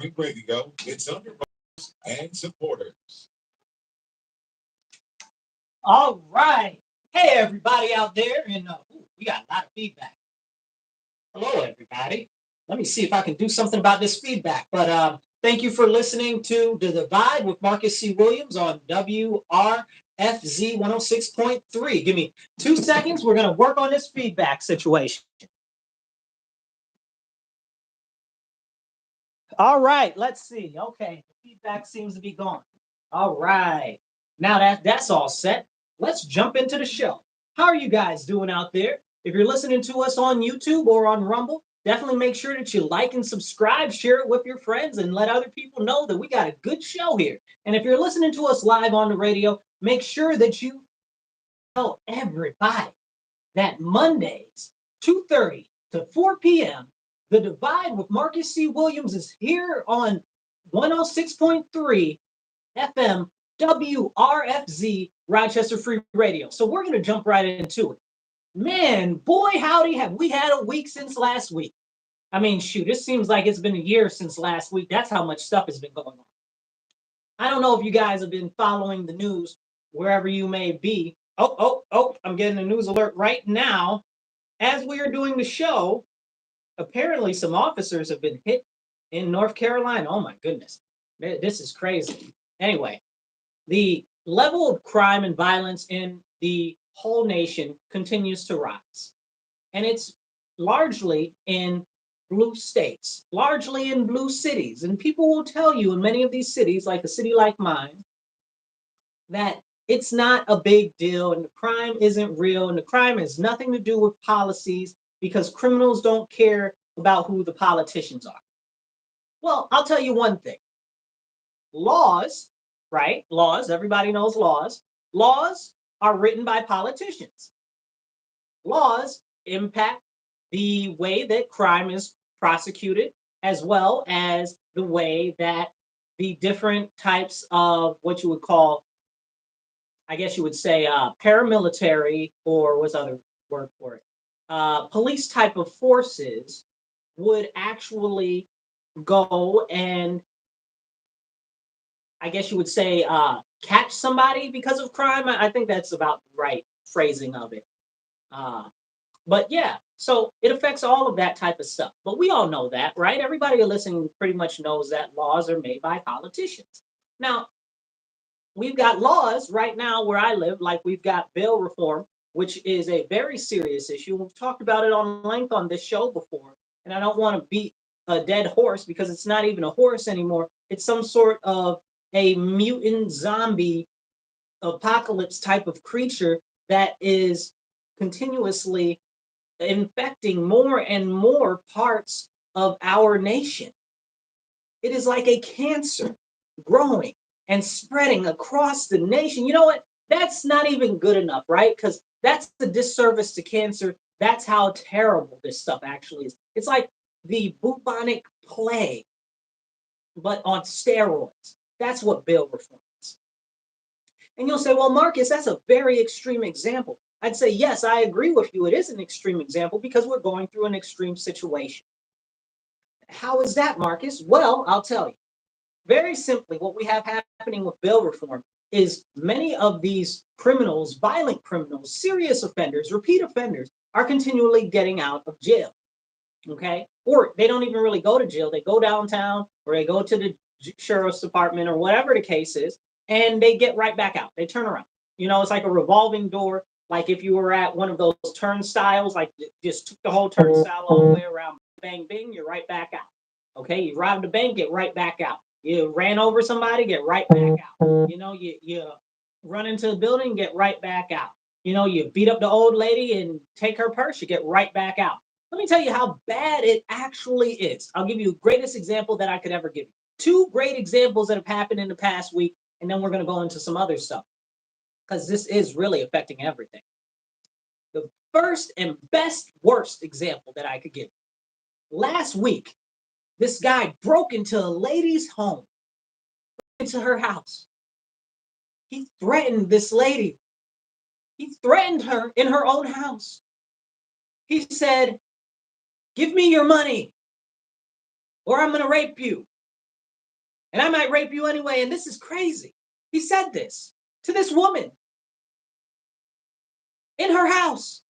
Radio. It's under and supporters. All right. Hey, everybody out there. And we got a lot of feedback. Hello, everybody. Let me see if I can do something about this feedback. But thank you for listening to The Divide with Marcus C. Williams on WRFZ 106.3. Give me 2 seconds. We're going to work on this feedback situation. All right. Let's see. Okay. The feedback seems to be gone. All right. Now that's all set, let's jump into the show. How are you guys doing out there? If you're listening to us on YouTube or on Rumble, definitely make sure that you like and subscribe, share it with your friends, and let other people know that we got a good show here. And if you're listening to us live on the radio, make sure that you tell everybody that Mondays, 2:30 to 4 p.m., The Divide with Marcus C. Williams is here on 106.3 FM WRFZ Rochester Free Radio. So we're going to jump right into it. Man, boy, howdy, have we had a week since last week. I mean, shoot, it seems like it's been a year since last week. That's how much stuff has been going on. I don't know if you guys have been following the news wherever you may be. Oh, I'm getting a news alert right now. As we are doing the show, apparently some officers have been hit in North Carolina. Oh, my goodness. This is crazy. Anyway, the level of crime and violence in the whole nation continues to rise. And it's largely in blue states, largely in blue cities. And people will tell you in many of these cities, like a city like mine, that it's not a big deal and the crime isn't real and the crime has nothing to do with policies because criminals don't care about who the politicians are. Well, I'll tell you one thing. Laws, right? Laws, everybody knows laws. Laws are written by politicians. Laws impact the way that crime is prosecuted, as well as the way that the different types of what you would call, I guess you would say, paramilitary, or what's the other word for it? Police type of forces would actually go and, I guess you would say, catch somebody because of crime. I think that's about the right phrasing of it. But yeah, so it affects all of that type of stuff. But we all know that, right? Everybody listening pretty much knows that laws are made by politicians. Now, we've got laws right now where I live, like we've got bail reform, which is a very serious issue. We've talked about it on length on this show before, and I don't want to beat a dead horse because it's not even a horse anymore. It's some sort of a mutant zombie apocalypse type of creature that is continuously infecting more and more parts of our nation. It is like a cancer growing and spreading across the nation. You know what? That's not even good enough, right? Because that's the disservice to cancer. That's how terrible this stuff actually is. It's like the bubonic plague, but on steroids. That's what bail reform is. And you'll say, well, Marcus, that's a very extreme example. I'd say, yes, I agree with you. It is an extreme example because we're going through an extreme situation. How is that, Marcus? Well, I'll tell you. Very simply, what we have happening with bail reform is many of these criminals, violent criminals, serious offenders, repeat offenders, are continually getting out of jail. Okay? Or they don't even really go to jail. They go downtown or they go to the sheriff's department or whatever the case is, and they get right back out. They turn around. You know, it's like a revolving door. Like if you were at one of those turnstiles, like just took the whole turnstile all the way around, bang, bing, you're right back out. Okay, you robbed a bank, get right back out. You ran over somebody, get right back out. You know, you run into the building, get right back out. You know, you beat up the old lady and take her purse, you get right back out. Let me tell you how bad it actually is. I'll give you the greatest example that I could ever give you. 2 great examples that have happened in the past week, and then we're going to go into some other stuff because this is really affecting everything. The first and worst example that I could give. Last week, this guy broke into a lady's home, into her house. He threatened this lady. He threatened her in her own house. He said, "Give me your money or I'm going to rape you." and I might rape you anyway. And this is crazy. He said this to this woman in her house.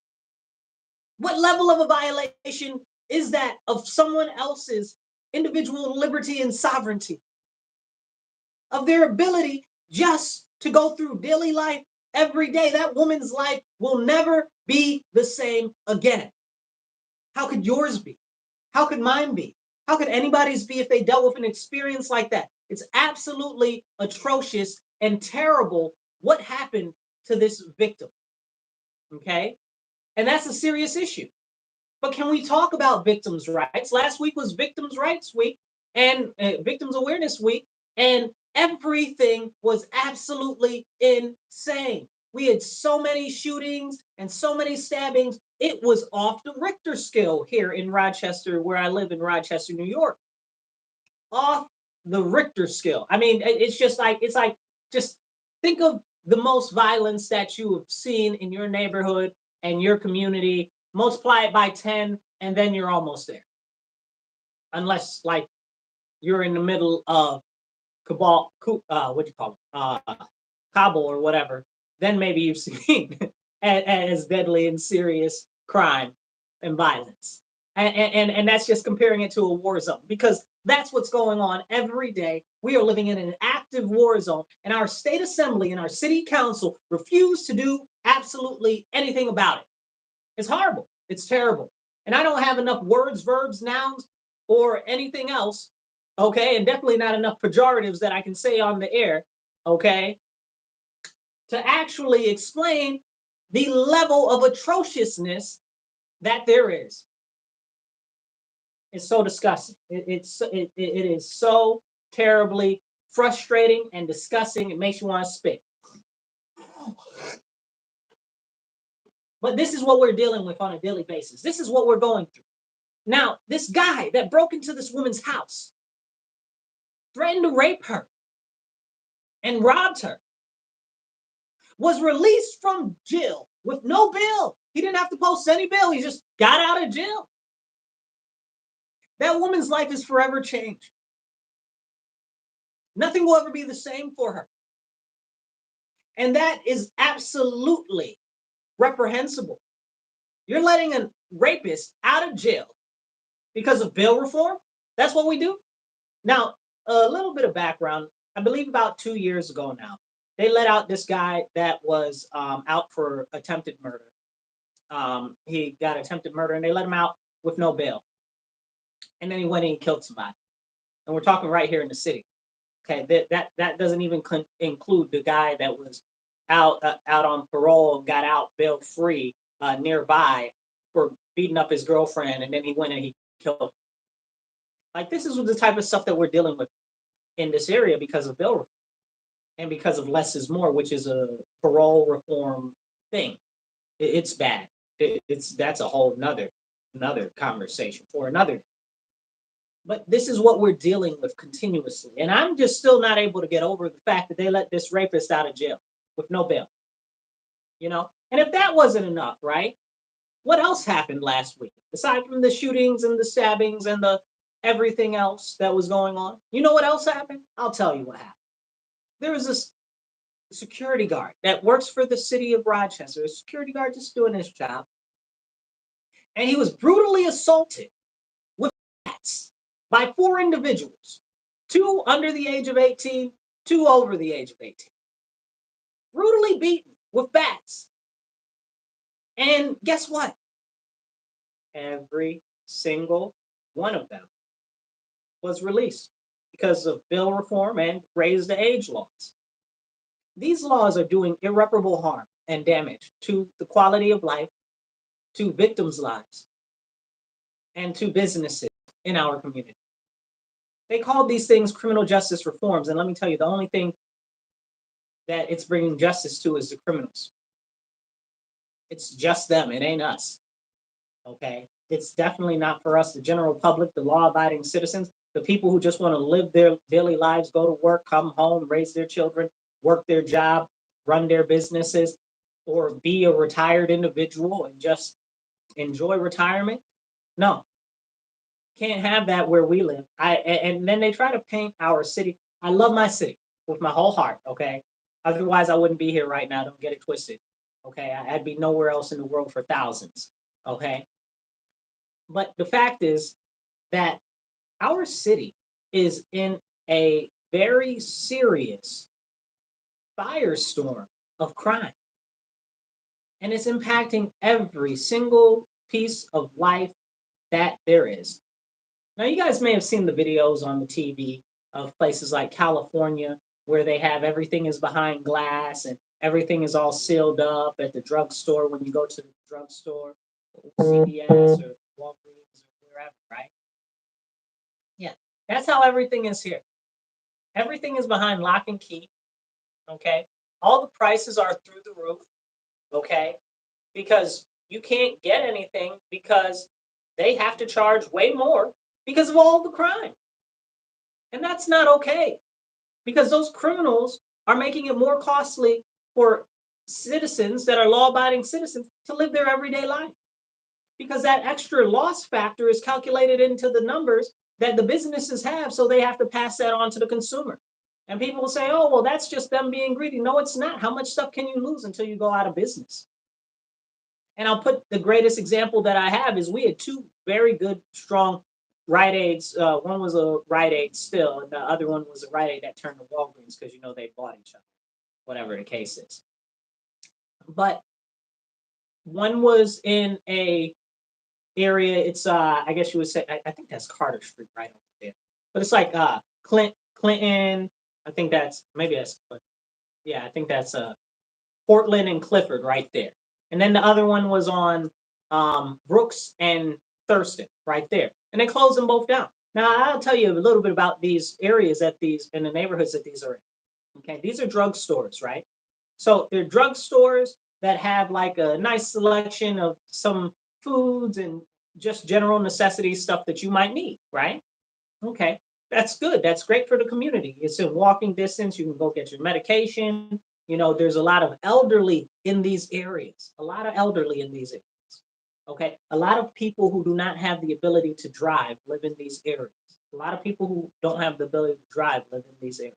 What level of a violation is that of someone else's individual liberty and sovereignty? Of their ability just to go through daily life every day. That woman's life will never be the same again. How could yours be? How could mine be? How could anybody's be if they dealt with an experience like that? It's absolutely atrocious and terrible what happened to this victim. Okay? And that's a serious issue. But can we talk about victims' rights? Last week was Victims' Rights Week and Victims' Awareness Week, and everything was absolutely insane. We had so many shootings and so many stabbings. It was off the Richter scale here in Rochester, where I live in Rochester, New York. Off the Richter scale. I mean, it's like, just think of the most violence that you have seen in your neighborhood and your community, multiply it by 10, and then you're almost there. Unless, like, you're in the middle of Kabul, Kabul or whatever, then maybe you've seen as deadly and serious crime and violence. And that's just comparing it to a war zone, because that's what's going on every day. We are living in an active war zone, and our state assembly and our city council refuse to do absolutely anything about it. It's horrible. It's terrible. And I don't have enough words, verbs, nouns, or anything else, okay? And definitely not enough pejoratives that I can say on the air, okay, to actually explain the level of atrociousness that there is. It's so disgusting. It is so terribly frustrating and disgusting. It makes you want to spit. But this is what we're dealing with on a daily basis. This is what we're going through. Now, this guy that broke into this woman's house, threatened to rape her, and robbed her, was released from jail with no bail. He didn't have to post any bail. He just got out of jail. That woman's life is forever changed. Nothing will ever be the same for her. And that is absolutely reprehensible. You're letting a rapist out of jail because of bail reform? That's what we do? Now, a little bit of background. I believe about 2 years ago now, they let out this guy that was out for attempted murder. He got attempted murder, and they let him out with no bail. And then he went and he killed somebody. And we're talking right here in the city. Okay, that doesn't even include the guy that was out on parole, got out bail free nearby for beating up his girlfriend, and then he went and he killed her. Like, this is the type of stuff that we're dealing with in this area because of bail reform and because of less is more, which is a parole reform thing. It's bad. That's a whole another conversation for another day. But this is what we're dealing with continuously. And I'm just still not able to get over the fact that they let this rapist out of jail with no bail. You know? And if that wasn't enough, right? What else happened last week? Aside from the shootings and the stabbings and the everything else that was going on. You know what else happened? I'll tell you what happened. There was this security guard that works for the city of Rochester, a security guard just doing his job. And he was brutally assaulted with bats by 4 individuals, 2 under the age of 18, 2 over the age of 18. Brutally beaten with bats. And guess what? Every single one of them was released because of bail reform and raise the age laws. These laws are doing irreparable harm and damage to the quality of life, to victims' lives, and to businesses in our community. They call these things criminal justice reforms. And let me tell you, the only thing that it's bringing justice to is the criminals. It's just them. It ain't us. Okay? It's definitely not for us, the general public, the law-abiding citizens, the people who just want to live their daily lives, go to work, come home, raise their children, work their job, run their businesses, or be a retired individual and just enjoy retirement. No. Can't have that where we live. And then they try to paint our city. I love my city with my whole heart, okay? Otherwise, I wouldn't be here right now. Don't get it twisted, okay? I'd be nowhere else in the world for thousands, okay? But the fact is that our city is in a very serious firestorm of crime. And it's impacting every single piece of life that there is. Now, you guys may have seen the videos on the TV of places like California where they have everything is behind glass and everything is all sealed up at the drugstore when you go to the drugstore, CVS or Walgreens or wherever, right? Yeah, that's how everything is here. Everything is behind lock and key, okay? All the prices are through the roof, okay? Because you can't get anything because they have to charge way more because of all the crime. And that's not okay because those criminals are making it more costly for citizens that are law-abiding citizens to live their everyday life because that extra loss factor is calculated into the numbers that the businesses have, so they have to pass that on to the consumer. And people will say, oh, well, that's just them being greedy. No, it's not. How much stuff can you lose until you go out of business? And I'll put the greatest example that I have is we had two very good, strong Rite Aids. One was a Rite Aid still, and the other one was a Rite Aid that turned to Walgreens because, you know, they bought each other, whatever the case is. But one was in a area, it's, I guess you would say, I think that's Carter Street right over there. But it's like Clinton, I think that's, maybe that's, yeah, I think that's Portland and Clifford right there. And then the other one was on Brooks and Thurston right there. And they closed them both down. Now, I'll tell you a little bit about these areas that these, in the neighborhoods that these are in. Okay, these are drugstores, right? So they're drugstores that have like a nice selection of some foods and just general necessity stuff that you might need, right? Okay, that's good. That's great for the community. It's in walking distance. You can go get your medication. You know, there's a lot of elderly in these areas, a lot of elderly in these areas. Okay, a lot of people who do not have the ability to drive live in these areas. A lot of people who don't have the ability to drive live in these areas.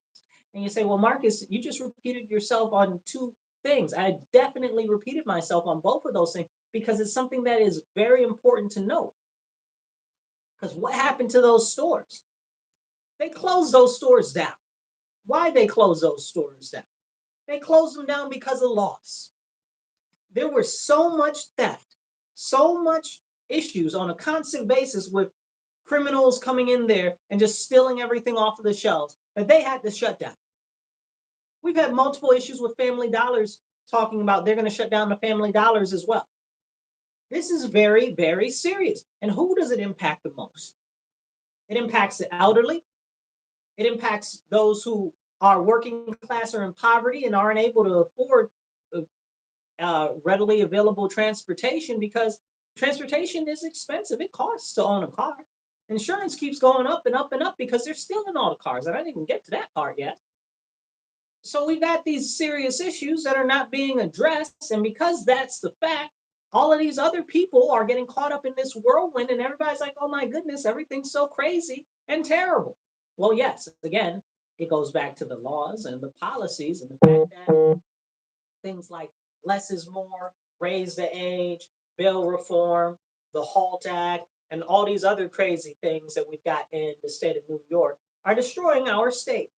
And you say, well, Marcus, you just repeated yourself on two things. I definitely repeated myself on both of those things because it's something that is very important to know. Because what happened to those stores? They closed those stores down. Why they closed those stores down? They closed them down because of loss. There was so much theft, so much issues on a constant basis with criminals coming in there and just stealing everything off of the shelves that they had to shut down. We've had multiple issues with Family Dollars talking about they're going to shut down the Family Dollars as well. This is very, very serious. And who does it impact the most? It impacts the elderly. It impacts those who are working class or in poverty and aren't able to afford readily available transportation because transportation is expensive. It costs to own a car. Insurance keeps going up and up and up because they're stealing all the cars. And I didn't even get to that part yet. So we've got these serious issues that are not being addressed. And because that's the fact, all of these other people are getting caught up in this whirlwind and everybody's like, oh my goodness, everything's so crazy and terrible. Well, yes, again, it goes back to the laws and the policies and the fact that things like less is more, raise the age, bill reform, the HALT Act, and all these other crazy things that we've got in the state of New York are destroying our state.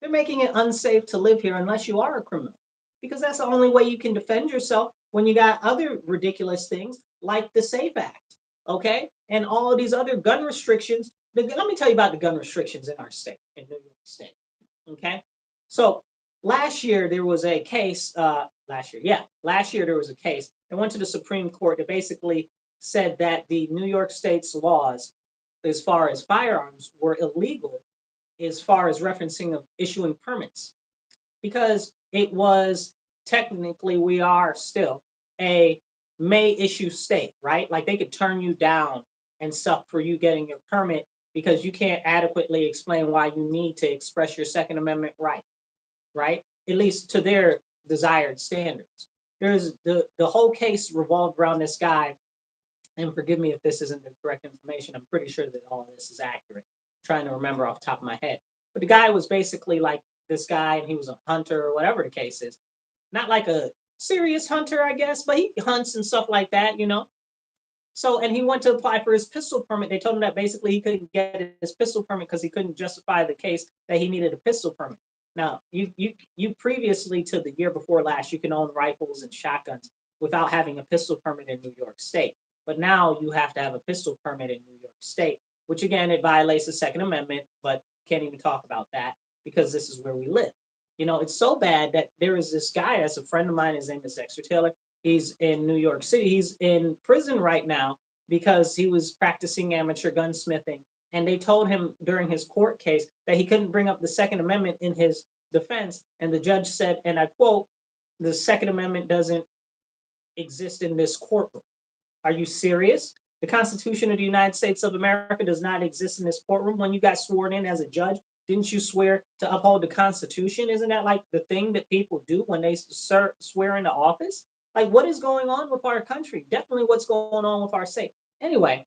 They're making it unsafe to live here unless you are a criminal, because that's the only way you can defend yourself when you got other ridiculous things like the SAFE Act, okay? And all of these other gun restrictions. Let me tell you about the gun restrictions in our state, in New York State, okay? So last year there was a case, last year there was a case that went to the Supreme Court that basically said that the New York State's laws as far as firearms were illegal as far as referencing of issuing permits, because it was technically, we are still a may issue state, right? Like they could turn you down and stuff for you getting your permit because you can't adequately explain why you need to express your Second Amendment right, right? At least to their desired standards. There's the whole case revolved around this guy, and forgive me if this isn't the correct information. I'm pretty sure that all of this is accurate. I'm trying to remember off the top of my head. But the guy was basically like this guy, and he was a hunter or whatever the case is. Not like a serious hunter, I guess, but he hunts and stuff like that, you know. So, and he went to apply for his pistol permit. They told him that basically he couldn't get his pistol permit because he couldn't justify the case that he needed a pistol permit. Now, you previously to the year before last, you can own rifles and shotguns without having a pistol permit in New York State. But now you have to have a pistol permit in New York State, which again, it violates the Second Amendment, but can't even talk about that because this is where we live. You know, it's so bad that there is this guy that's a friend of mine. His name is Dexter Taylor. He's in New York City. He's in prison right now because he was practicing amateur gunsmithing. And they told him during his court case that he couldn't bring up the Second Amendment in his defense. And the judge said, and I quote, "The Second Amendment doesn't exist in this courtroom." Are you serious? The Constitution of the United States of America does not exist in this courtroom. When you got sworn in as a judge, didn't you swear to uphold the Constitution? Isn't that like the thing that people do when they swear into office? Like, what is going on with our country? Definitely what's going on with our state. Anyway,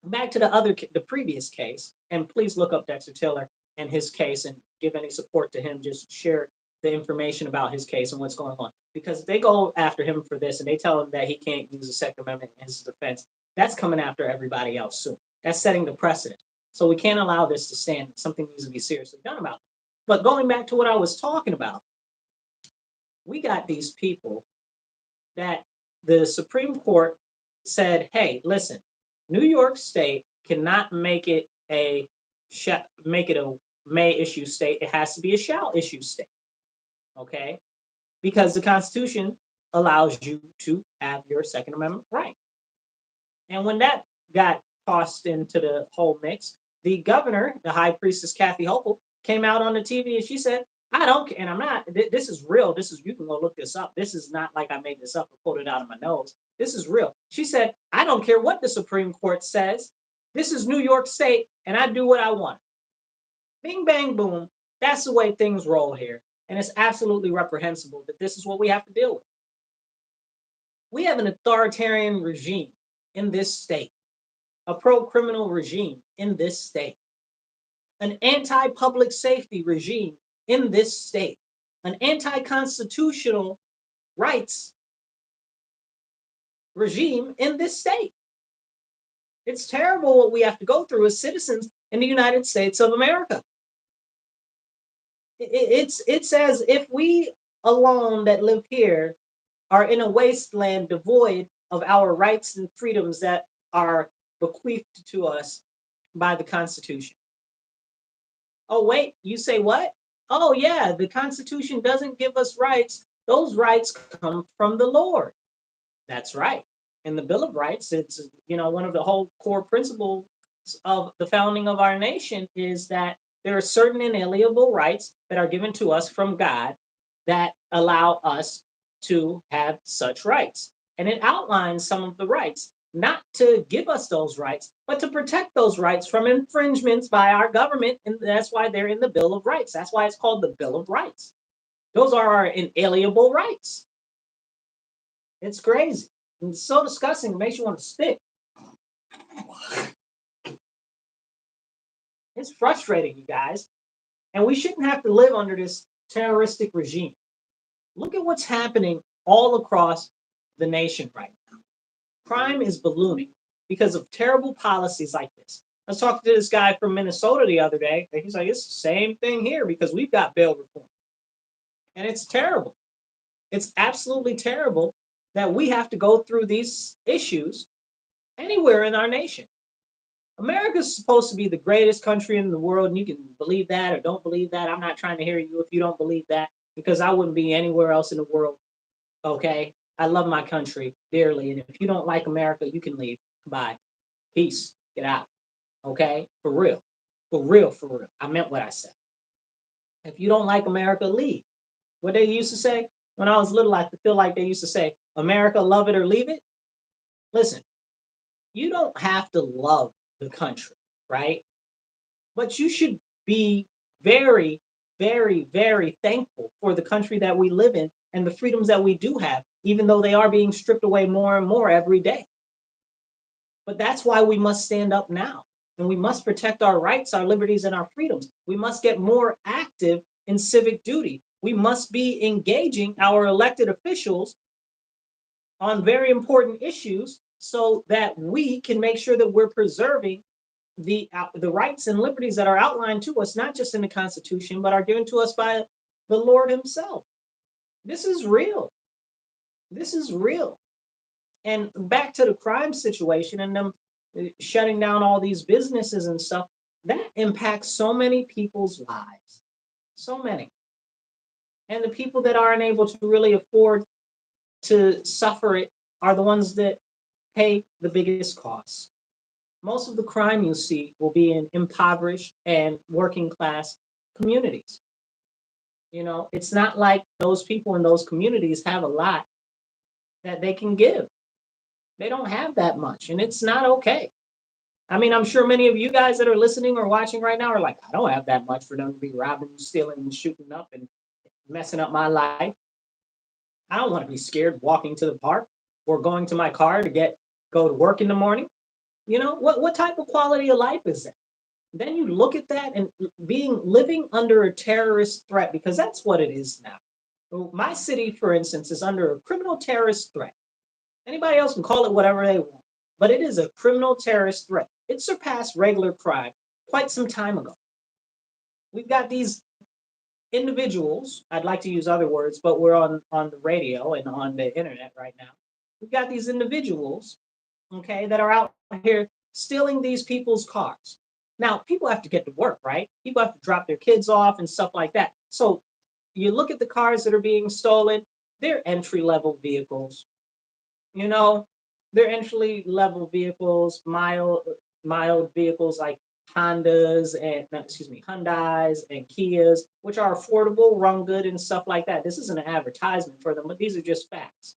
back to the previous case, and please look up Dexter Taylor and his case and give any support to him. Just share the information about his case and what's going on. Because if they go after him for this and they tell him that he can't use the Second Amendment in his defense, that's coming after everybody else soon. That's setting the precedent. So we can't allow this to stand. Something needs to be seriously done about it. But going back to what I was talking about, we got these people that the Supreme Court said, hey, listen, New York State cannot make it a may issue state. It has to be a shall issue state. Okay? Because the Constitution allows you to have your Second Amendment right. And when that got tossed into the whole mix, the governor, the High Priestess Kathy Hochul, came out on the TV and she said, I don't care, and I'm not, this is real. You can go look this up. This is not like I made this up or pulled it out of my nose. This is real. She said, I don't care what the Supreme Court says. This is New York State, and I do what I want. Bing, bang, boom. That's the way things roll here. And it's absolutely reprehensible that this is what we have to deal with. We have an authoritarian regime in this state, a pro-criminal regime in this state, an anti-public safety regime in this state, an anti-constitutional rights regime in this state. It's terrible what we have to go through as citizens in the United States of America. It's as if we alone that live here are in a wasteland devoid of our rights and freedoms that are bequeathed to us by the Constitution. Oh, wait, you say what? Oh, yeah, the Constitution doesn't give us rights. Those rights come from the Lord. That's right. In the Bill of Rights, it's, one of the whole core principles of the founding of our nation is that there are certain inalienable rights that are given to us from God that allow us to have such rights. And it outlines some of the rights, not to give us those rights, but to protect those rights from infringements by our government. And that's why they're in the Bill of Rights. That's why it's called the Bill of Rights. Those are our inalienable rights. It's crazy. It's so disgusting. It makes you want to spit. It's frustrating, you guys. And we shouldn't have to live under this terroristic regime. Look at what's happening all across the nation right now. Crime is ballooning because of terrible policies like this. I was talking to this guy from Minnesota the other day. And he's like, it's the same thing here because we've got bail reform. And it's terrible. It's absolutely terrible that we have to go through these issues anywhere in our nation. America's supposed to be the greatest country in the world, and you can believe that or don't believe that. I'm not trying to hear you if you don't believe that, because I wouldn't be anywhere else in the world. Okay? I love my country dearly, and if you don't like America, you can leave. Bye. Peace. Get out. Okay? For real. For real, for real. I meant what I said. If you don't like America, leave. What they used to say when I was little, I feel like they used to say, America, love it or leave it. Listen, you don't have to love the country, right? But you should be very, very, very thankful for the country that we live in and the freedoms that we do have, even though they are being stripped away more and more every day. But that's why we must stand up now. And we must protect our rights, our liberties, and our freedoms. We must get more active in civic duty. We must be engaging our elected officials on very important issues so that we can make sure that we're preserving the rights and liberties that are outlined to us, not just in the Constitution, but are given to us by the Lord himself. This is real. This is real. And back to the crime situation and them shutting down all these businesses and stuff, that impacts so many people's lives. So many. And the people that aren't able to really afford to suffer it are the ones that pay the biggest costs. Most of the crime you see will be in impoverished and working class communities. You know, it's not like those people in those communities have a lot that they can give. They don't have that much, and it's not okay. I mean, I'm sure many of you guys that are listening or watching right now are like, I don't have that much for them to be robbing, stealing, and shooting up and messing up my life. I don't want to be scared walking to the park or going to my car to go to work in the morning. You know, what type of quality of life is that? Then you look at that and living under a terrorist threat, because that's what it is now. My city, for instance, is under a criminal terrorist threat. Anybody else can call it whatever they want, but it is a criminal terrorist threat. It surpassed regular crime quite some time ago. We've got these individuals, I'd like to use other words, but we're on the radio and on the internet right now. We've got these individuals, okay, that are out here stealing these people's cars. Now, people have to get to work, right? People have to drop their kids off and stuff like that. So you look at the cars that are being stolen, they're entry-level vehicles. You know, they're entry-level vehicles, mild vehicles like Hyundais and Kias, which are affordable, run good, and stuff like that. This isn't an advertisement for them, but these are just facts.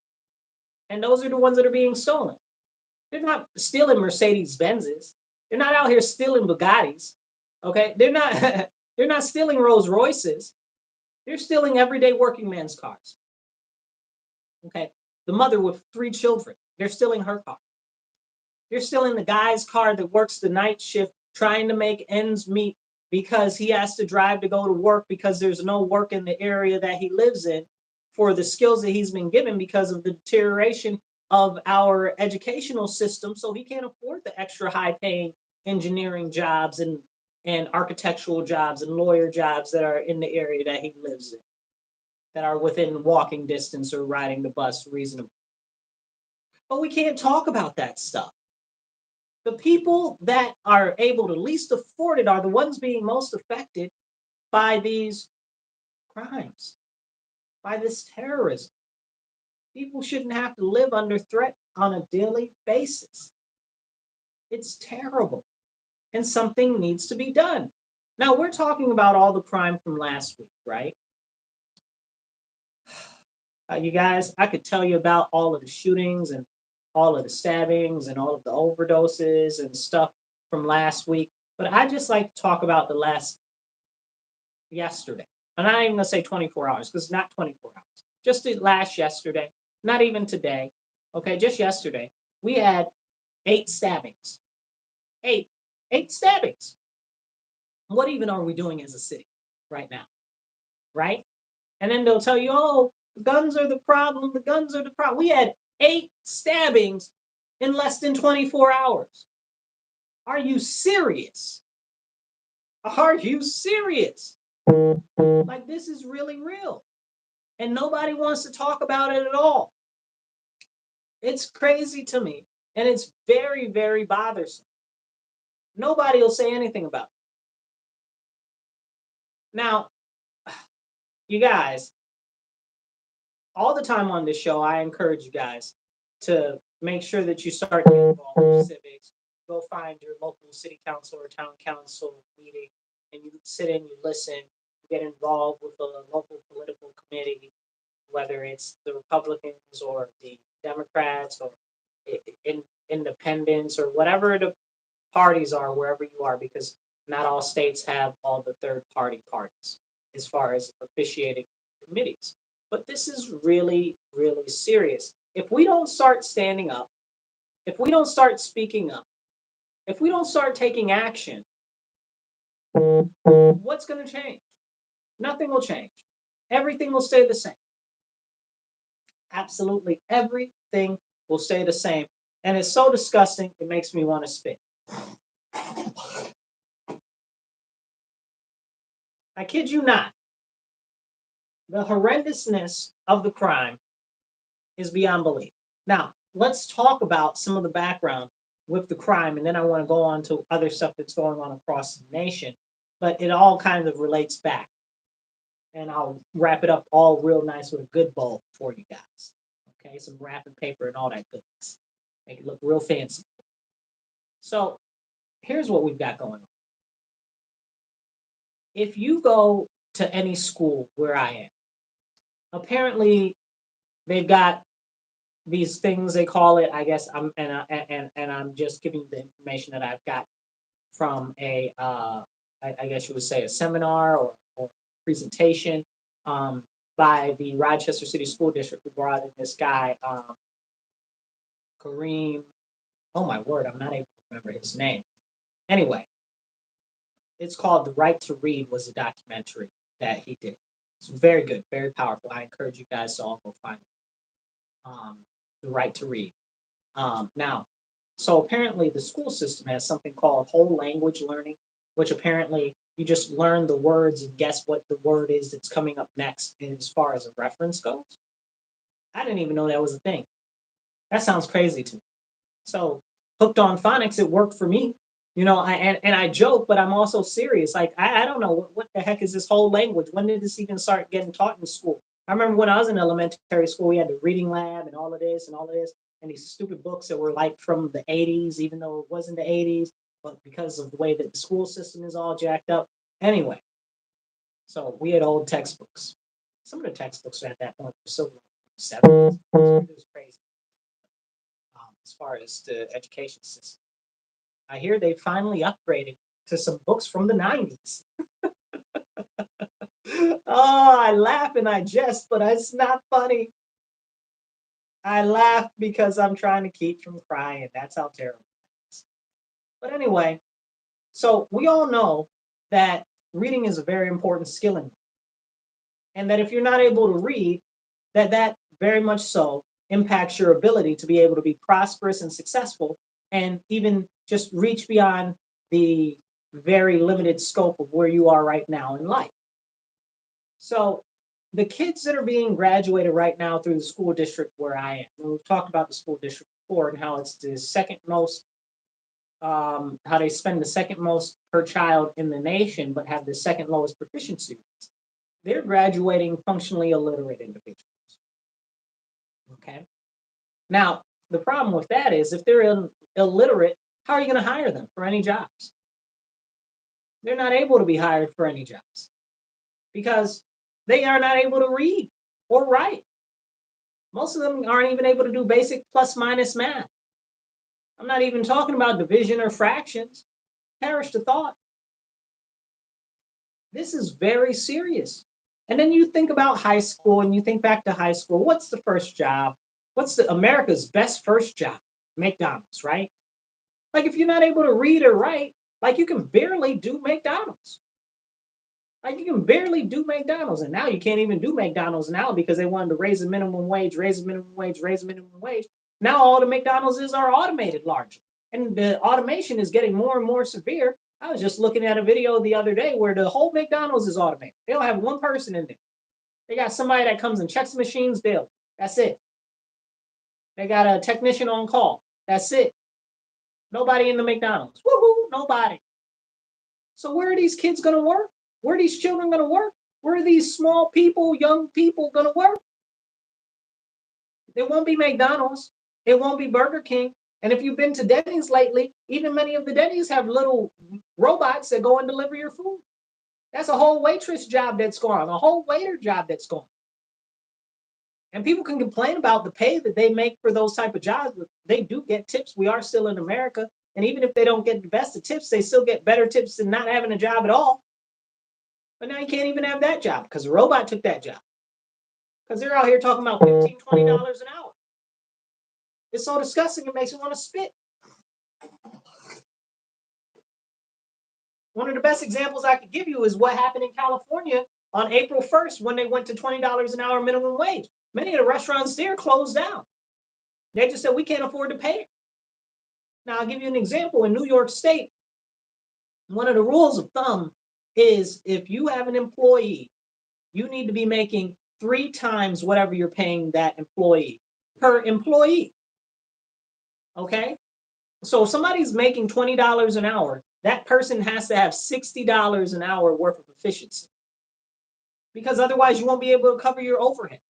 And those are the ones that are being stolen. They're not stealing Mercedes Benzes. They're not out here stealing Bugattis. Okay, they're not they're not stealing Rolls Royces. They're stealing everyday working man's cars. Okay, the mother with 3 children, they're stealing her car. They're stealing the guy's car that works the night shift trying to make ends meet because he has to drive to go to work because there's no work in the area that he lives in for the skills that he's been given because of the deterioration of our educational system. So he can't afford the extra high paying engineering jobs and architectural jobs and lawyer jobs that are in the area that he lives in, that are within walking distance or riding the bus reasonably. But we can't talk about that stuff. The people that are able to least afford it are the ones being most affected by these crimes, by this terrorism. People shouldn't have to live under threat on a daily basis. It's terrible. And something needs to be done. Now, we're talking about all the crime from last week, right? You guys, I could tell you about all of the shootings and all of the stabbings and all of the overdoses and stuff from last week. But I just like to talk about yesterday. I'm not even going to say 24 hours because it's not 24 hours. Just the last yesterday, not even today. Okay, just yesterday, we had 8 stabbings. Eight stabbings. What even are we doing as a city right now? Right? And then they'll tell you, oh, the guns are the problem. The guns are the problem. We had 8 stabbings in less than 24 hours. Are you serious? Are you serious? Like, this is really real. And nobody wants to talk about it at all. It's crazy to me. And it's very, very bothersome. Nobody will say anything about it. Now, you guys, all the time on this show, I encourage you guys to make sure that you start getting involved with civics. Go find your local city council or town council meeting, and you sit in, you listen, get involved with a local political committee, whether it's the Republicans or the Democrats or independents or whatever the parties are, wherever you are, because not all states have all the third-party parties as far as officiating committees. But this is really, really serious. If we don't start standing up, if we don't start speaking up, if we don't start taking action, what's going to change? Nothing will change. Everything will stay the same. Absolutely everything will stay the same. And it's so disgusting, it makes me want to spit. I kid you not. The horrendousness of the crime is beyond belief. Now, let's talk about some of the background with the crime, and then I want to go on to other stuff that's going on across the nation. But it all kind of relates back. And I'll wrap it up all real nice with a good bowl for you guys. Okay, some wrapping paper and all that goodness. Make it look real fancy. So here's what we've got going on. If you go to any school where I am, apparently they've got these things they call it. I guess I'm I'm just giving you the information that I've got from a I guess you would say a seminar or presentation by the Rochester City School District, who brought in this guy Kareem. Oh my word, I'm not able to remember his name. Anyway, it's called The Right to Read, was a documentary that he did. It's very good, very powerful. I encourage you guys to all go find it. The Right to Read. Now, so apparently the school system has something called whole language learning, which apparently you just learn the words and guess what the word is that's coming up next as far as a reference goes. I didn't even know that was a thing. That sounds crazy to me. So hooked on phonics, it worked for me. You know, I joke, but I'm also serious. Like, I don't know what the heck is this whole language? When did this even start getting taught in school? I remember when I was in elementary school, we had the reading lab and all of this, and these stupid books that were like from the 80s, even though it wasn't the 80s, but because of the way that the school system is all jacked up. Anyway, so we had old textbooks. Some of the textbooks at that point were still 70s. It was crazy as far as the education system. I hear they finally upgraded to some books from the 90s. Oh, I laugh and I jest, but it's not funny. I laugh because I'm trying to keep from crying. That's how terrible it is. But anyway, so we all know that reading is a very important skill in life. And that if you're not able to read, that very much so impacts your ability to be able to be prosperous and successful and even just reach beyond the very limited scope of where you are right now in life. So the kids that are being graduated right now through the school district where I am, and we've talked about the school district before and how it's the second most, how they spend the second most per child in the nation, but have the second lowest proficiency rates. They're graduating functionally illiterate individuals. Okay. Now, the problem with that is if they're illiterate, how are you going to hire them for any jobs? They're not able to be hired for any jobs because they are not able to read or write. Most of them aren't even able to do basic plus minus math. I'm not even talking about division or fractions. Perish the thought. This is very serious. And then you think about high school and you think back to high school. What's the first job? What's America's best first job? McDonald's, right? Like if you're not able to read or write, like you can barely do McDonald's. Like you can barely do McDonald's. And now you can't even do McDonald's now because they wanted to raise the minimum wage, raise the minimum wage, raise the minimum wage. Now all the McDonald's are automated largely. And the automation is getting more and more severe. I was just looking at a video the other day where the whole McDonald's is automated. They don't have one person in there. They got somebody that comes and checks the machines daily. That's it. They got a technician on call. That's it. Nobody in the McDonald's. Woohoo, nobody. So where are these kids going to work? Where are these children going to work? Where are these small people, young people going to work? It won't be McDonald's. It won't be Burger King. And if you've been to Denny's lately, even many of the Denny's have little robots that go and deliver your food. That's a whole waitress job that's gone, a whole waiter job that's gone. And people can complain about the pay that they make for those type of jobs, but they do get tips. We are still in America. And even if they don't get the best of tips, they still get better tips than not having a job at all. But now you can't even have that job because a robot took that job. Because they're out here talking about $15, $20 an hour. It's so disgusting, it makes me want to spit. One of the best examples I could give you is what happened in California on April 1st when they went to $20 an hour minimum wage. Many of the restaurants there closed down. They just said, we can't afford to pay it. Now, I'll give you an example. In New York State, one of the rules of thumb is if you have an employee, you need to be making 3 times whatever you're paying that employee per employee. Okay? So if somebody's making $20 an hour, that person has to have $60 an hour worth of efficiency. Because otherwise you won't be able to cover your overhead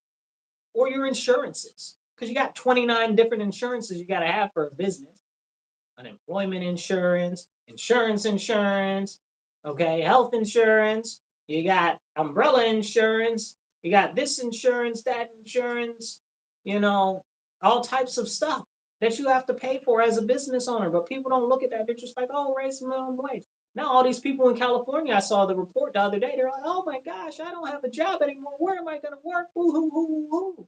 or your insurances. Because you got 29 different insurances you got to have for a business. Unemployment insurance, insurance, okay, health insurance, you got umbrella insurance, you got this insurance, that insurance, all types of stuff that you have to pay for as a business owner. But people don't look at that. They're just like, oh, raise the minimum wage. Now all these people in California, I saw the report the other day, they're like, oh my gosh, I don't have a job anymore. Where am I going to work? Woo.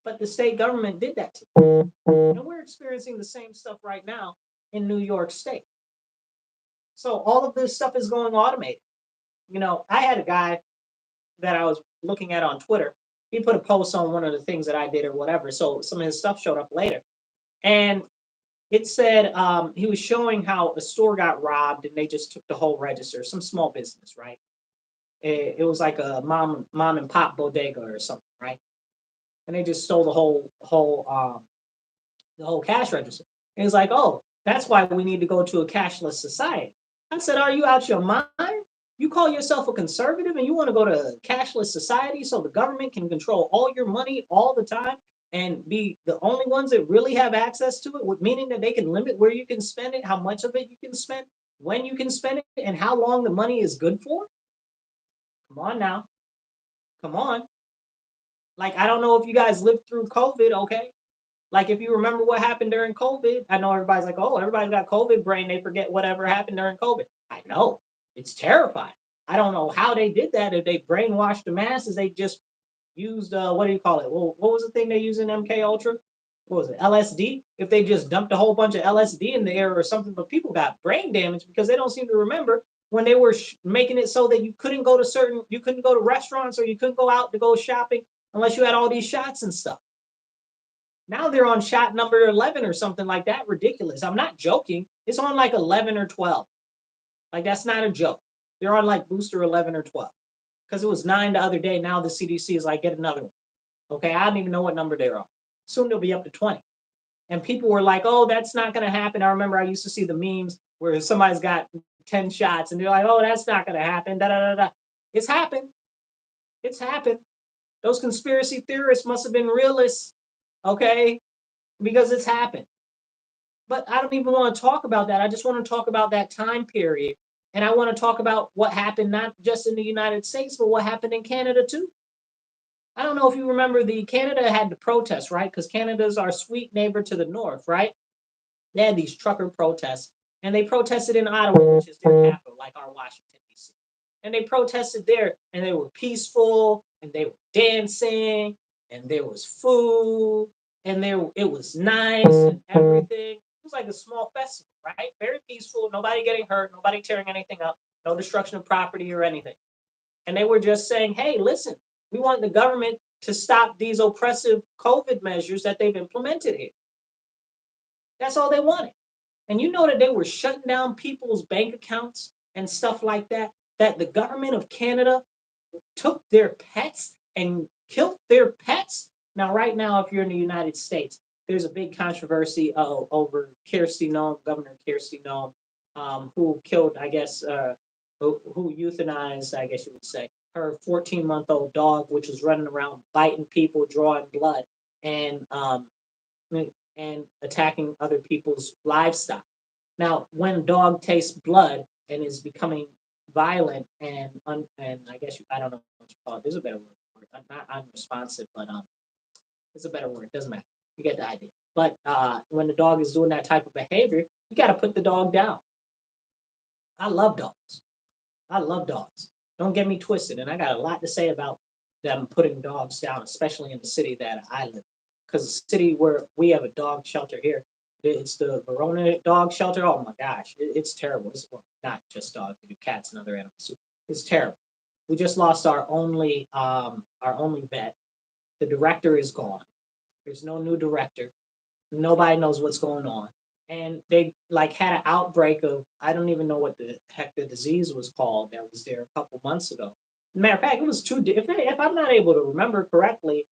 But the state government did that to them. And we're experiencing the same stuff right now in New York State. So all of this stuff is going automated. I had a guy that I was looking at on Twitter. He put a post on one of the things that I did or whatever. So some of his stuff showed up later. And it said he was showing how a store got robbed and they just took the whole register, some small business, right? It was like a mom and pop bodega or something, right? And they just stole the whole cash register. And he's like, oh, that's why we need to go to a cashless society. I said, are you out your mind? You call yourself a conservative and you want to go to a cashless society so the government can control all your money all the time and be the only ones that really have access to it, meaning that they can limit where you can spend it, how much of it you can spend, when you can spend it, and how long the money is good for? Come on now. Come on. Like, I don't know if you guys lived through COVID, okay? Like, if you remember what happened during COVID, I know everybody's like, oh, everybody's got COVID brain. They forget whatever happened during COVID. I know. It's terrifying. I don't know how they did that. If they brainwashed the masses, they just used, what do you call it? Well, what was the thing they used in MK Ultra? What was it? LSD? If they just dumped a whole bunch of LSD in the air or something, but people got brain damage because they don't seem to remember when they were making it so that you couldn't go to restaurants or you couldn't go out to go shopping unless you had all these shots and stuff. Now they're on shot number 11 or something like that. Ridiculous. I'm not joking. It's on like 11 or 12. Like, that's not a joke. They're on like booster 11 or 12 because it was 9 the other day. Now the CDC is like, get another one. Okay, I don't even know what number they're on. Soon they'll be up to 20. And people were like, oh, that's not going to happen. I remember I used to see the memes where somebody's got 10 shots and they're like, oh, that's not going to happen. Da, da, da, da. It's happened. It's happened. Those conspiracy theorists must have been realists. Okay, because it's happened. But I don't even want to talk about that. I just want to talk about that time period. And I want to talk about what happened, not just in the United States, but what happened in Canada too. I don't know if you remember Canada had the protests, right? Because Canada's our sweet neighbor to the north, right? They had these trucker protests. And they protested in Ottawa, which is their capital, like our Washington, D.C. And they protested there, and they were peaceful, and they were dancing, and there was food, and it was nice and everything. It was like a small festival, right? Very peaceful, nobody getting hurt, nobody tearing anything up, no destruction of property or anything. And they were just saying, hey, listen, we want the government to stop these oppressive COVID measures that they've implemented here. That's all they wanted. And you know that they were shutting down people's bank accounts and stuff like that, that the government of Canada took their pets and killed their pets. Now, right now, if you're in the United States, there's a big controversy over Governor Kirsty Noem, who killed, I guess, who euthanized, I guess you would say, her 14-month-old dog, which was running around biting people, drawing blood, and attacking other people's livestock. Now, when a dog tastes blood and is becoming violent and I guess I don't know what you call it. There's a better word for it. Not unresponsive, but it's a better word. It doesn't matter. You get the idea. But when the dog is doing that type of behavior, you got to put the dog down. I love dogs. I love dogs. Don't get me twisted. And I got a lot to say about them putting dogs down, especially in the city that I live in. Because the city where we have a dog shelter here, It's the Verona dog shelter. Oh my gosh, it's terrible. It's well, not just dogs, we do cats and other animals too. It's terrible. We just lost our only vet. The director is gone. There's no new director. Nobody knows what's going on. And they like had an outbreak of I don't even know what the heck the disease was called that was there a couple months ago. Matter of fact, it was two. If I'm not able to remember correctly,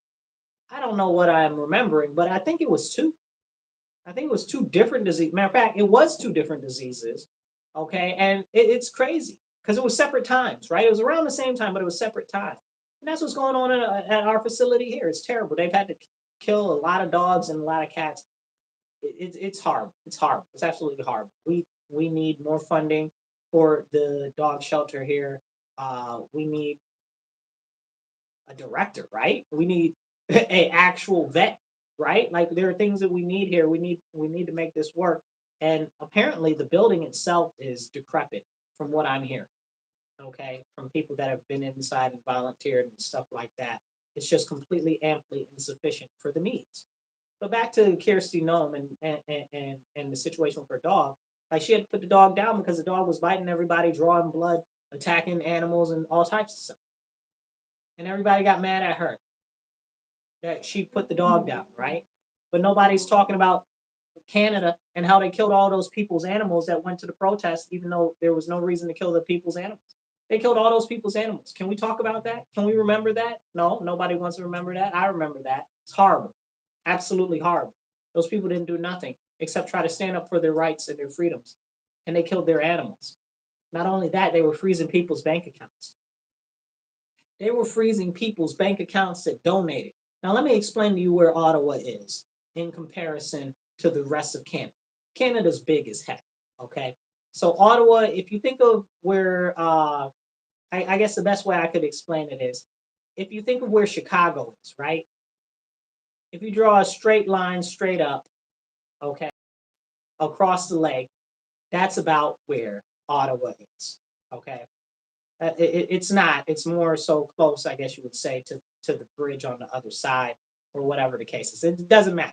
I don't know what I'm remembering, but I think it was two. I think it was two different diseases. Matter of fact, it was two different diseases. Okay, and it's crazy because it was separate times, right? It was around the same time, but it was separate times. And that's what's going on at our facility here. It's terrible. They've had to kill a lot of dogs and a lot of cats. It's horrible. It's horrible. It's absolutely horrible. We need more funding for the dog shelter here. We need a director, right? We need a actual vet, right? Like there are things that we need here. We need to make this work. And apparently the building itself is decrepit from what I'm hearing. Okay. From people that have been inside and volunteered and stuff like that. It's just completely amply insufficient for the needs. But back to Kirsty Nome and the situation with her dog. Like she had to put the dog down because the dog was biting everybody, drawing blood, attacking animals, and all types of stuff. And everybody got mad at her that she put the dog down, right? But nobody's talking about Canada and how they killed all those people's animals that went to the protest, even though there was no reason to kill the people's animals. They killed all those people's animals. Can we talk about that? Can we remember that? No, nobody wants to remember that. I remember that. It's horrible. Absolutely horrible. Those people didn't do nothing except try to stand up for their rights and their freedoms. And they killed their animals. Not only that, they were freezing people's bank accounts. They were freezing people's bank accounts that donated. Now, let me explain to you where Ottawa is in comparison to the rest of Canada. Canada's big as heck, okay? So Ottawa, if you think of where, I guess the best way I could explain it is, if you think of where Chicago is, right? If you draw a straight line straight up, okay, across the lake, that's about where Ottawa is, okay? It's not, it's more so close, I guess you would say, to the bridge on the other side or whatever the case is. It doesn't matter.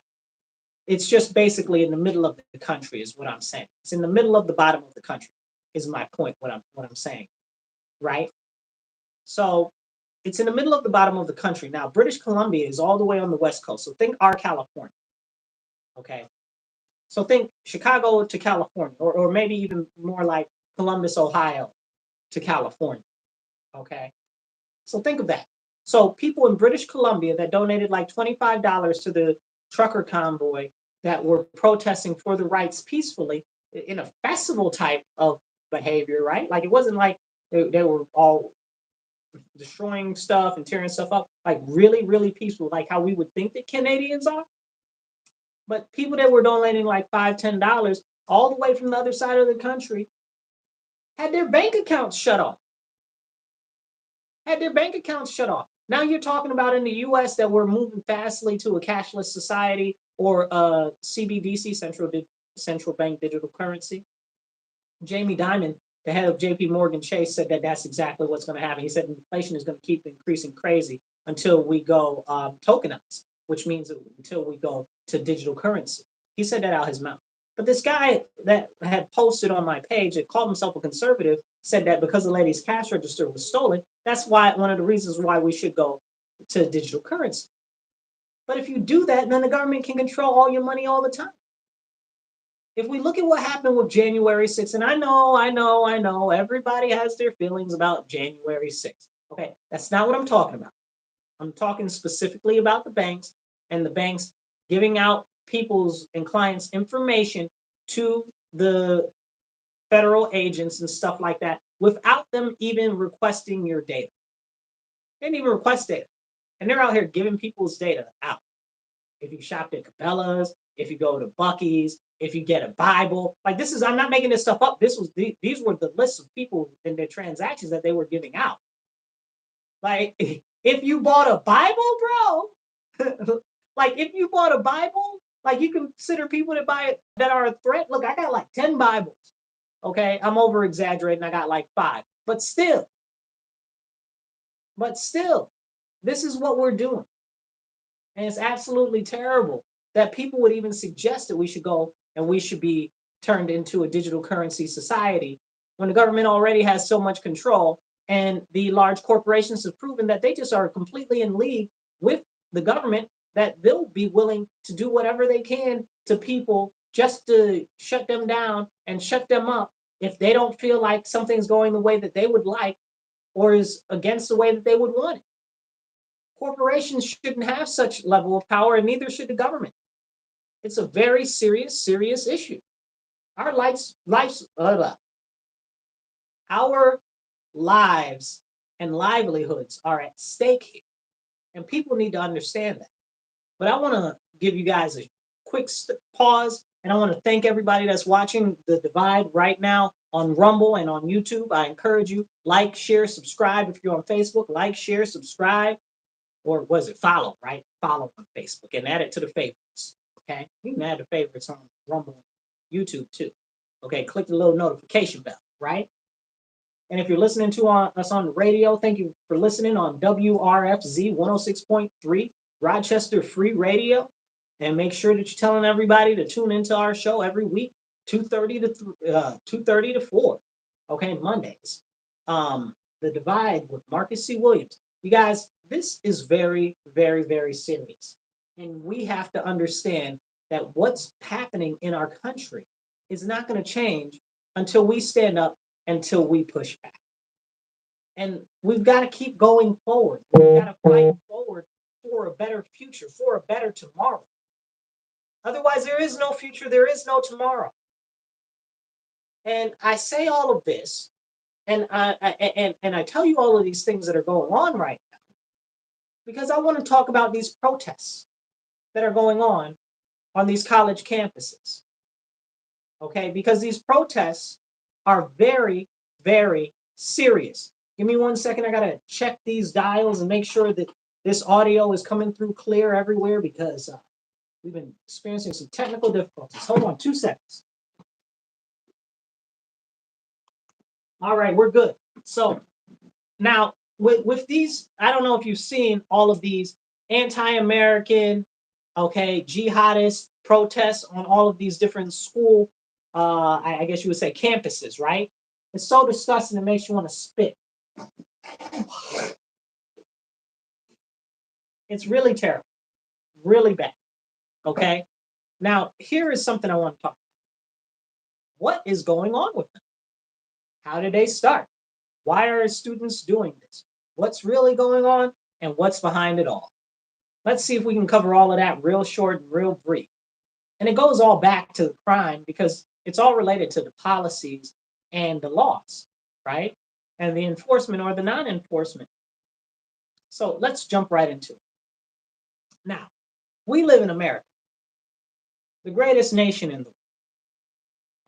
It's just basically in the middle of the country is what I'm saying. It's in the middle of the bottom of the country is my point, what I'm saying, right? So it's in the middle of the bottom of the country. Now, British Columbia is all the way on the West Coast. So think our California, okay? So think Chicago to California, or maybe even more like Columbus, Ohio to California, okay? So think of that. So people in British Columbia that donated like $25 to the trucker convoy that were protesting for the rights peacefully in a festival type of behavior, right? Like it wasn't like they were all destroying stuff and tearing stuff up, like really, really peaceful, like how we would think that Canadians are. But people that were donating like $5, $10 all the way from the other side of the country had their bank accounts shut off. Had their bank accounts shut off. Now you're talking about in the US that we're moving fastly to a cashless society or a CBDC, central bank digital currency. Jamie Dimon, the head of JP Morgan Chase, said that that's exactly what's going to happen. He said inflation is going to keep increasing crazy until we go tokenized, which means until we go to digital currency. He said that out his mouth. But this guy that had posted on my page that called himself a conservative said that because the lady's cash register was stolen, that's why one of the reasons why we should go to digital currency. But if you do that, then the government can control all your money all the time. If we look at what happened with January 6th, and I know, everybody has their feelings about January 6th. Okay, that's not what I'm talking about. I'm talking specifically about the banks and the banks giving out people's and clients' information to the federal agents and stuff like that without them even requesting your data. They didn't even request data. And they're out here giving people's data out. If you shopped at Cabela's, if you go to Buc-ee's, if you get a Bible, like this is, I'm not making this stuff up. These were the lists of people and their transactions that they were giving out. Like if you bought a Bible, bro, like if you bought a Bible, like you consider people that buy it that are a threat. Look, I got like 10 Bibles. Okay, I'm over exaggerating. I got like 5, but still, this is what we're doing. And it's absolutely terrible that people would even suggest that we should go and we should be turned into a digital currency society when the government already has so much control, and the large corporations have proven that they just are completely in league with the government, that they'll be willing to do whatever they can to people just to shut them down and shut them up if they don't feel like something's going the way that they would like or is against the way that they would want it. Corporations shouldn't have such level of power, and neither should the government. It's a very serious issue. Our our lives and livelihoods are at stake here, and people need to understand that. But I want to give you guys a quick pause, and I want to thank everybody that's watching The Divide right now on Rumble and on YouTube. I encourage you, like, share, subscribe. If you're on Facebook, like, share, subscribe, or was it follow, right? Follow on Facebook and add it to the favorites, okay? You can add the favorites on Rumble, YouTube too, okay? Click the little notification bell, right? And if you're listening to us on the radio, thank you for listening on WRFZ 106.3 Rochester Free Radio. And make sure that you're telling everybody to tune into our show every week, 2:30 to 4. Okay, Mondays. The Divide with Marcus C. Williams. You guys, this is very, very, very serious. And we have to understand that what's happening in our country is not going to change until we stand up, until we push back. And we've got to keep going forward. We've got to fight forward for a better future, for a better tomorrow. Otherwise, there is no future, there is no tomorrow. And I say all of this, and I tell you all of these things that are going on right now, because I want to talk about these protests that are going on these college campuses. Okay, because these protests are very, very serious. Give me 1 second. I got to check these dials and make sure that this audio is coming through clear everywhere, because we've been experiencing some technical difficulties. Hold on 2 seconds. All right, we're good. So now with these, I don't know if you've seen all of these anti-American, okay, jihadist protests on all of these different school, I guess you would say campuses, right? It's so disgusting, it makes you want to spit. It's really terrible, really bad, okay? Now, here is something I want to talk about. What is going on with them? How did they start? Why are students doing this? What's really going on, and what's behind it all? Let's see if we can cover all of that real short and real brief. And it goes all back to the crime, because it's all related to the policies and the laws, right? And the enforcement or the non-enforcement. So let's jump right into it. Now, we live in America, the greatest nation in the world.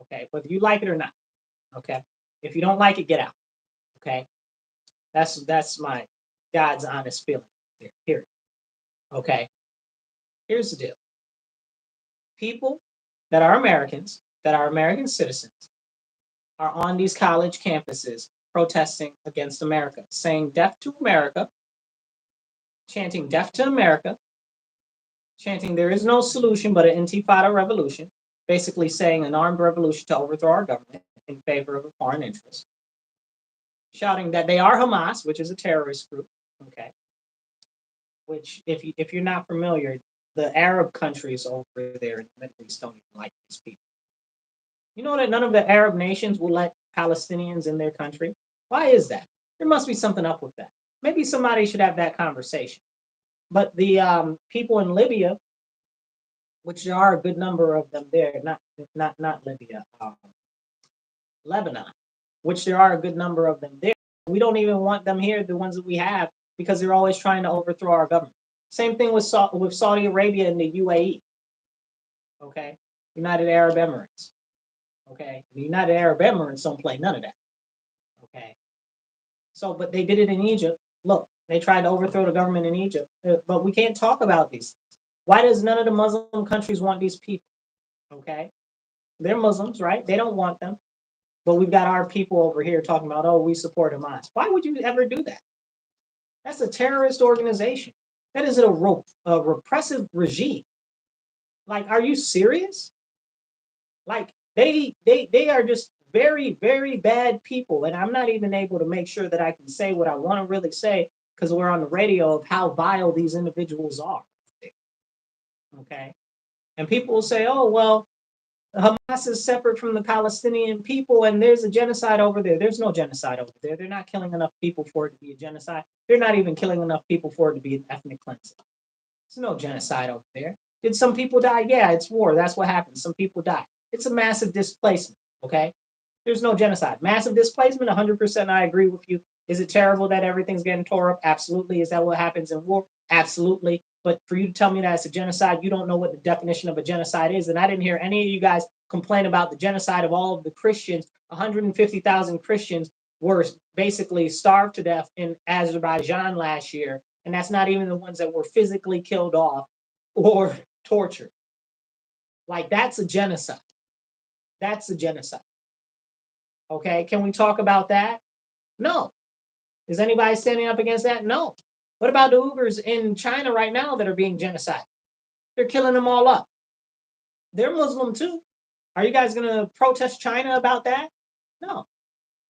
Okay, whether you like it or not. Okay, if you don't like it, get out. Okay, that's my God's honest feeling there. Period. Okay, here's the deal. People that are Americans, that are American citizens, are on these college campuses protesting against America, saying death to America, chanting death to America, chanting there is no solution but an intifada revolution, basically saying an armed revolution to overthrow our government in favor of a foreign interest, shouting that they are Hamas, which is a terrorist group, okay, which if you're not familiar, the Arab countries over there in the Middle East don't even like these people. You know that none of the Arab nations will let Palestinians in their country? Why is that? There must be something up with that. Maybe somebody should have that conversation. But the people in Libya, which there are a good number of them there, not Libya, Lebanon, which there are a good number of them there. We don't even want them here, the ones that we have, because they're always trying to overthrow our government. Same thing with Saudi Arabia and the UAE. Okay, United Arab Emirates. Okay, the United Arab Emirates don't play none of that. Okay, so but they did it in Egypt. Look, they tried to overthrow the government in Egypt, but we can't talk about these things. Why does none of the Muslim countries want these people? Okay, they're Muslims, right? They don't want them. But we've got our people over here talking about, oh, we support Hamas. Why would you ever do that? That's a terrorist organization. That is a repressive regime. Like, are you serious? Like they are just very, very bad people. And I'm not even able to make sure that I can say what I want to really say because we're on the radio of how vile these individuals are. Okay. And people will say, oh, well, Hamas is separate from the Palestinian people and there's a genocide over there. There's no genocide over there. They're not killing enough people for it to be a genocide. They're not even killing enough people for it to be an ethnic cleansing. There's no genocide over there. Did some people die? Yeah, it's war. That's what happens. Some people die. It's a massive displacement. Okay. There's no genocide. Massive displacement, 100% I agree with you. Is it terrible that everything's getting tore up? Absolutely. Is that what happens in war? Absolutely. But for you to tell me that it's a genocide, you don't know what the definition of a genocide is. And I didn't hear any of you guys complain about the genocide of all of the Christians. 150,000 Christians were basically starved to death in Azerbaijan last year. And that's not even the ones that were physically killed off or tortured. Like, that's a genocide. That's a genocide. Okay, can we talk about that? No. Is anybody standing up against that? No. What about the Uyghurs in China right now that are being genocided? They're killing them all up. They're Muslim too. Are you guys going to protest China about that? No.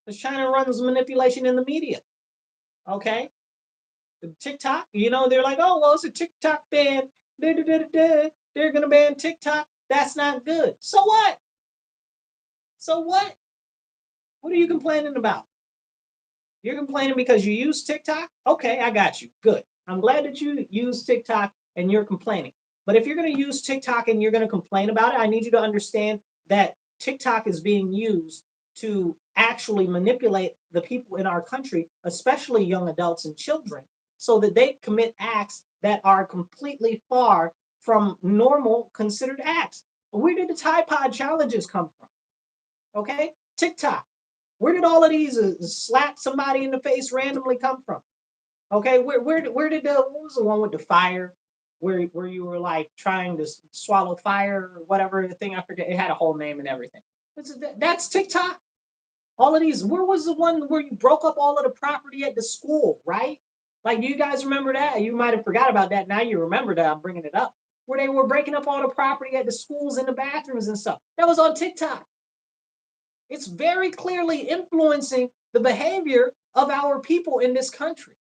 Because China runs manipulation in the media. Okay? The TikTok, they're like, oh, well, it's a TikTok ban. They're going to ban TikTok. That's not good. So what? So what? What are you complaining about? You're complaining because you use TikTok? Okay, I got you. Good. I'm glad that you use TikTok and you're complaining. But if you're going to use TikTok and you're going to complain about it, I need you to understand that TikTok is being used to actually manipulate the people in our country, especially young adults and children, so that they commit acts that are completely far from normal considered acts. Where did the Tide Pod challenges come from? Okay, TikTok. Where did all of these slap somebody in the face randomly come from? Okay, where did what was the one with the fire, where you were like trying to swallow fire or whatever the thing, I forget, it had a whole name and everything. That's TikTok. All of these, where was the one where you broke up all of the property at the school, right? Like, do you guys remember that? You might have forgot about that. Now you remember that I'm bringing it up. Where they were breaking up all the property at the schools and the bathrooms and stuff. That was on TikTok. It's very clearly influencing the behavior of our people in this country.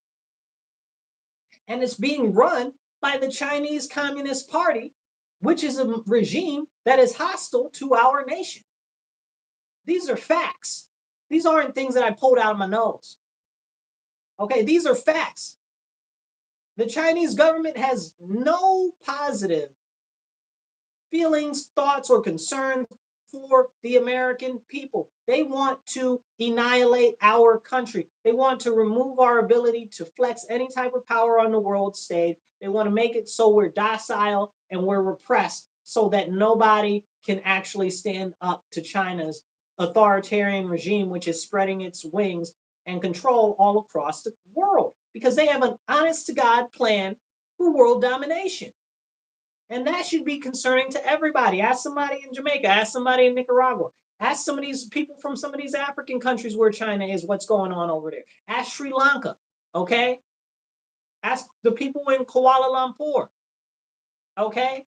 And it's being run by the Chinese Communist Party, which is a regime that is hostile to our nation. These are facts. These aren't things that I pulled out of my nose. Okay, these are facts. The Chinese government has no positive feelings, thoughts, or concerns for the American people. They want to annihilate our country. They want to remove our ability to flex any type of power on the world stage. They want to make it so we're docile and we're repressed so that nobody can actually stand up to China's authoritarian regime, which is spreading its wings and control all across the world, because they have an honest to God plan for world domination. And that should be concerning to everybody. Ask somebody in Jamaica, ask somebody in Nicaragua, ask some of these people from some of these African countries where China is, what's going on over there. Ask Sri Lanka, okay? Ask the people in Kuala Lumpur, okay?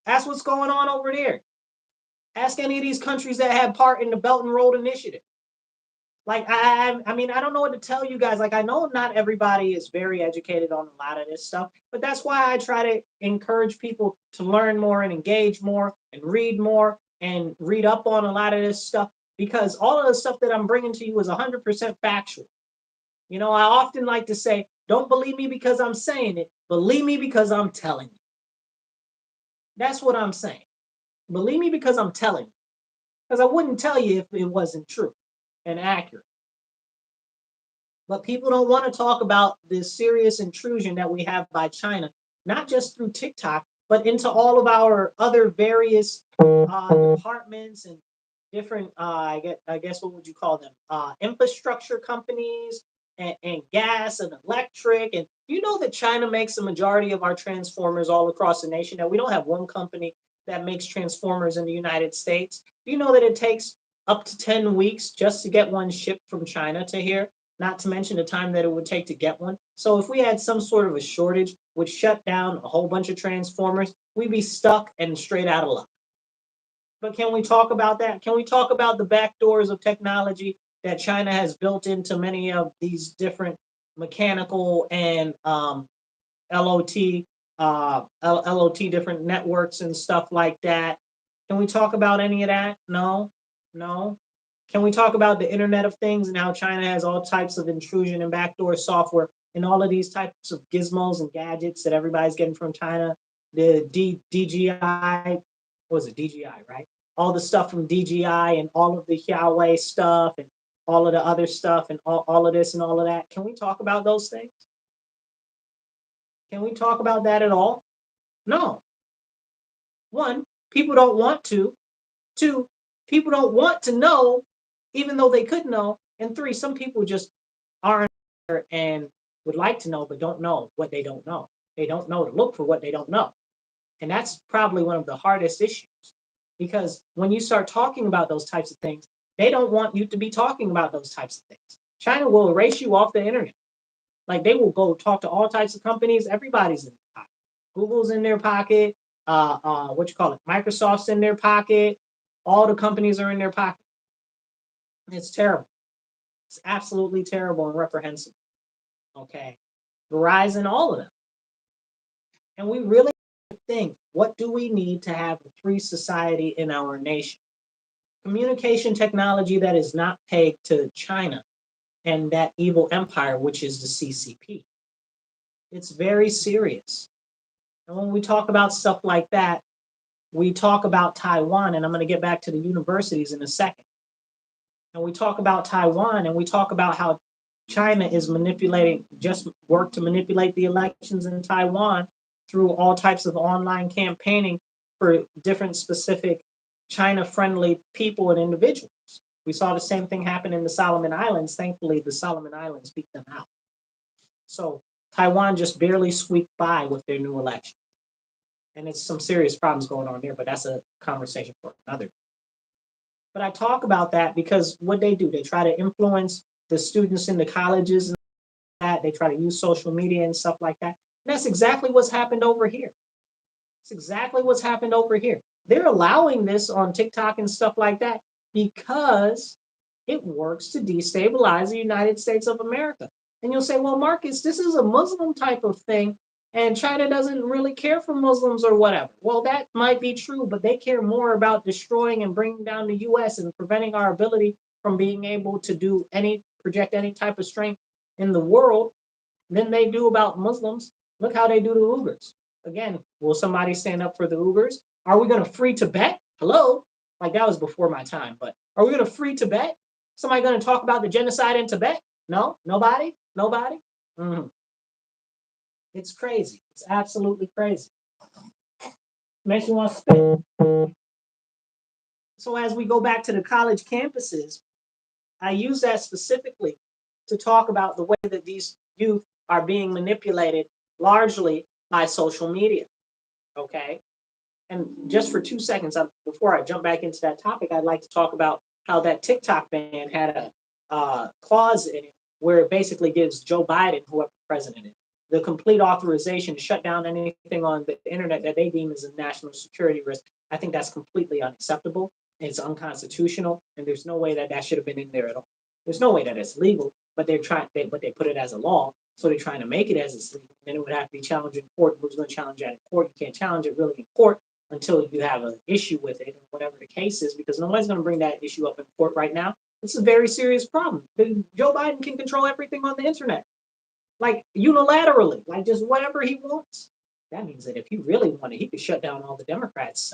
Ask what's going on over there. Ask any of these countries that have part in the Belt and Road Initiative. Like, I mean, I don't know what to tell you guys. Like, I know not everybody is very educated on a lot of this stuff, but that's why I try to encourage people to learn more and engage more and read up on a lot of this stuff, because all of the stuff that I'm bringing to you is 100% factual. I often like to say, don't believe me because I'm saying it. Believe me because I'm telling you. That's what I'm saying. Believe me because I'm telling you. Because I wouldn't tell you if it wasn't true and accurate. But people don't want to talk about this serious intrusion that we have by China, not just through TikTok, but into all of our other various departments and different, I guess, what would you call them? Infrastructure companies and gas and electric. And you know that China makes the majority of our transformers all across the nation. Now, we don't have one company that makes transformers in the United States. Do you know that it takes up to 10 weeks just to get one shipped from China to here? Not to mention the time that it would take to get one. So if we had some sort of a shortage, which shut down a whole bunch of transformers, we'd be stuck and straight out of luck. But can we talk about that? Can we talk about the backdoors of technology that China has built into many of these different mechanical and LOT, LOT different networks and stuff like that? Can we talk about any of that? No, no. Can we talk about the Internet of Things and how China has all types of intrusion and backdoor software and all of these types of gizmos and gadgets that everybody's getting from China? The DGI, what was it, DGI, right? All the stuff from DGI and all of the Huawei stuff and all of the other stuff and all of this and all of that. Can we talk about those things? Can we talk about that at all? No. One, people don't want to. Two, people don't want to know, even though they could know. And three, some people just aren't there and would like to know, but don't know what they don't know. They don't know to look for what they don't know. And that's probably one of the hardest issues, because when you start talking about those types of things, they don't want you to be talking about those types of things. China will erase you off the internet. Like, they will go talk to all types of companies. Everybody's in their pocket. Google's in their pocket. What you call it? Microsoft's in their pocket. All the companies are in their pocket. It's terrible. It's absolutely terrible and reprehensible. Okay. Verizon, all of them. And we really think, what do we need to have a free society in our nation? Communication technology that is not pegged to China and that evil empire, which is the CCP. It's very serious. And when we talk about stuff like that, we talk about Taiwan, and I'm going to get back to the universities in a second. And we talk about Taiwan, and we talk about how China is manipulating, just work to manipulate the elections in Taiwan through all types of online campaigning for different specific China-friendly people and individuals. We saw the same thing happen in the Solomon Islands. Thankfully, the Solomon Islands beat them out. So Taiwan just barely squeaked by with their new election. And it's some serious problems going on there, but that's a conversation for another. But I talk about that because what they do, they try to influence the students in the colleges and that. They try to use social media and stuff like that. And that's exactly what's happened over here. It's exactly what's happened over here. They're allowing this on TikTok and stuff like that because it works to destabilize the United States of America. And you'll say, well, Marcus, this is a Muslim type of thing, and China doesn't really care for Muslims or whatever. Well, that might be true, but they care more about destroying and bringing down the U.S. and preventing our ability from being able to project any type of strength in the world than they do about Muslims. Look how they do the Uyghurs. Again, will somebody stand up for the Uyghurs? Are we going to free Tibet? Hello? Like, that was before my time, but are we going to free Tibet? Somebody going to talk about the genocide in Tibet? No? Nobody? Nobody? Mm-hmm. It's crazy. It's absolutely crazy. Makes you want to spit. So as we go back to the college campuses, I use that specifically to talk about the way that these youth are being manipulated largely by social media. Okay? And just for 2 seconds, before I jump back into that topic, I'd like to talk about how that TikTok ban had a clause in it where it basically gives Joe Biden, whoever the president is, the complete authorization to shut down anything on the internet that they deem as a national security risk. I think that's completely unacceptable. It's unconstitutional, and there's no way that that should have been in there at all. There's no way that it's legal, but they put it as a law, so they're trying to make it as it's legal. Then it would have to be challenged in court. Who's going to challenge that in court? You can't challenge it really in court until you have an issue with it, or whatever the case is, because nobody's going to bring that issue up in court right now. It's a very serious problem. Joe Biden can control everything on the internet, like unilaterally, like just whatever he wants. That means that if he really wanted, he could shut down all the Democrats.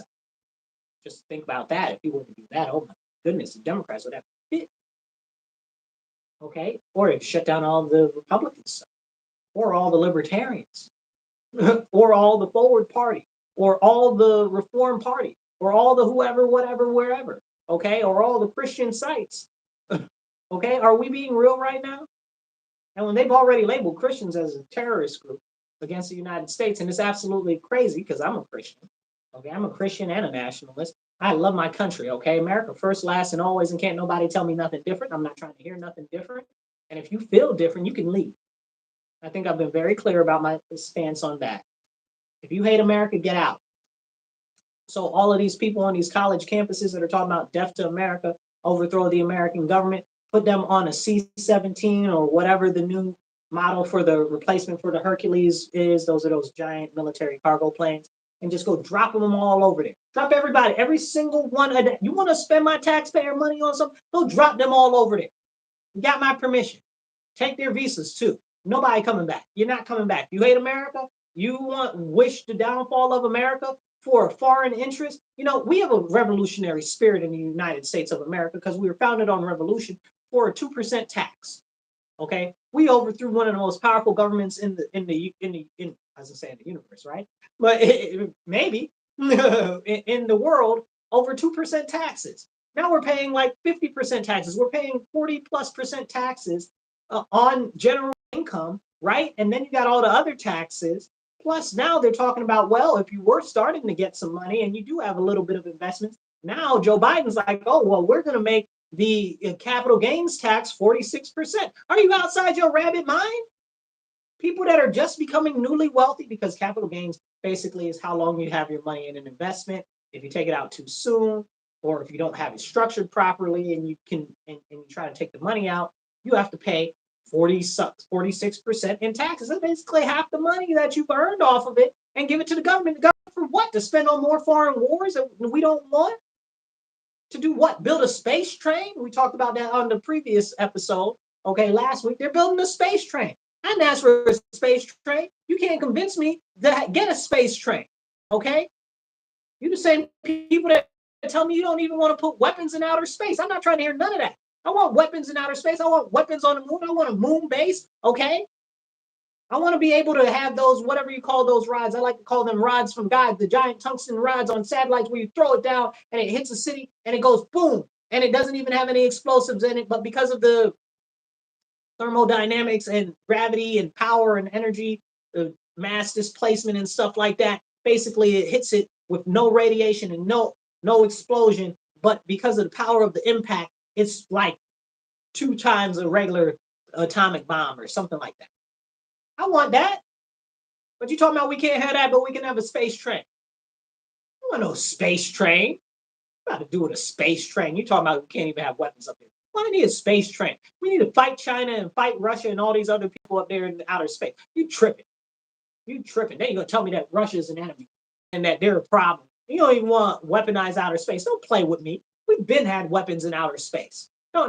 Just think about that. If he were to do that, oh my goodness, the Democrats would have to fit. Okay? Or if shut down all the Republicans, or all the Libertarians, or all the Forward Party, or all the Reform Party, or all the whoever, whatever, wherever. Okay? Or all the Christian sites. Okay? Are we being real right now? And when they've already labeled Christians as a terrorist group against the United States, and it's absolutely crazy because I'm a Christian. Okay, I'm a Christian and a nationalist. I love my country, okay? America first, last, and always, and can't nobody tell me nothing different. I'm not trying to hear nothing different. And if you feel different, you can leave. I think I've been very clear about my stance on that. If you hate America, get out. So all of these people on these college campuses that are talking about death to America, overthrow the American government, put them on a C-17 or whatever the new model for the replacement for the Hercules is. Those are those giant military cargo planes, and just go drop them all over there. Drop everybody, every single one of that. You want to spend my taxpayer money on something? Go drop them all over there. You got my permission. Take their visas too. Nobody coming back. You're not coming back. You hate America? You wish the downfall of America for a foreign interest? You know, we have a revolutionary spirit in the United States of America because we were founded on revolution for a 2% tax. Okay, we overthrew one of the most powerful governments in as I say, in the universe, right? But maybe in the world, over 2% taxes. Now we're paying like 50% taxes. We're paying 40+% taxes on general income, right? And then you got all the other taxes. Plus, now they're talking about, well, if you were starting to get some money and you do have a little bit of investments, now Joe Biden's like, oh, well, we're going to make the capital gains tax 46%. Are you outside your rabbit mind? People that are just becoming newly wealthy, because capital gains basically is how long you have your money in an investment. If you take it out too soon, or if you don't have it structured properly and you try to take the money out, you have to pay 46% in taxes. That's basically half the money that you've earned off of it and give it to the government. The government for what? To spend on more foreign wars that we don't want? To do what? Build a space train? We talked about that on the previous episode. Okay, last week. They're building a space train. I didn't ask for a space train. You can't convince me to get a space train. Okay? You're the same people that tell me you don't even want to put weapons in outer space. I'm not trying to hear none of that. I want weapons in outer space. I want weapons on the moon. I want a moon base. Okay? I want to be able to have those, whatever you call those rods. I like to call them rods from God, the giant tungsten rods on satellites where you throw it down and it hits a city and it goes boom. And it doesn't even have any explosives in it. But because of the thermodynamics and gravity and power and energy, the mass displacement and stuff like that, basically it hits it with no radiation and no explosion. But because of the power of the impact, it's like 2 times a regular atomic bomb or something like that. I want that. But you talking about we can't have that, but we can have a space train. I want no space train. What to do with a space train? You talking about we can't even have weapons up here. Why do we need a space train? We need to fight China and fight Russia and all these other people up there in outer space. You tripping. You tripping. Then you're going to tell me that Russia's an enemy and that they're a problem. You don't even want weaponized outer space. Don't play with me. We've been had weapons in outer space. No.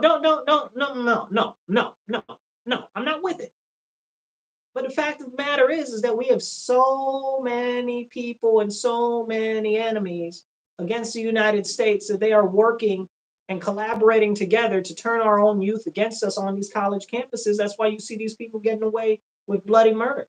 I'm not with it. But the fact of the matter is that we have so many people and so many enemies against the United States that they are working and collaborating together to turn our own youth against us on these college campuses. That's why you see these people getting away with bloody murder.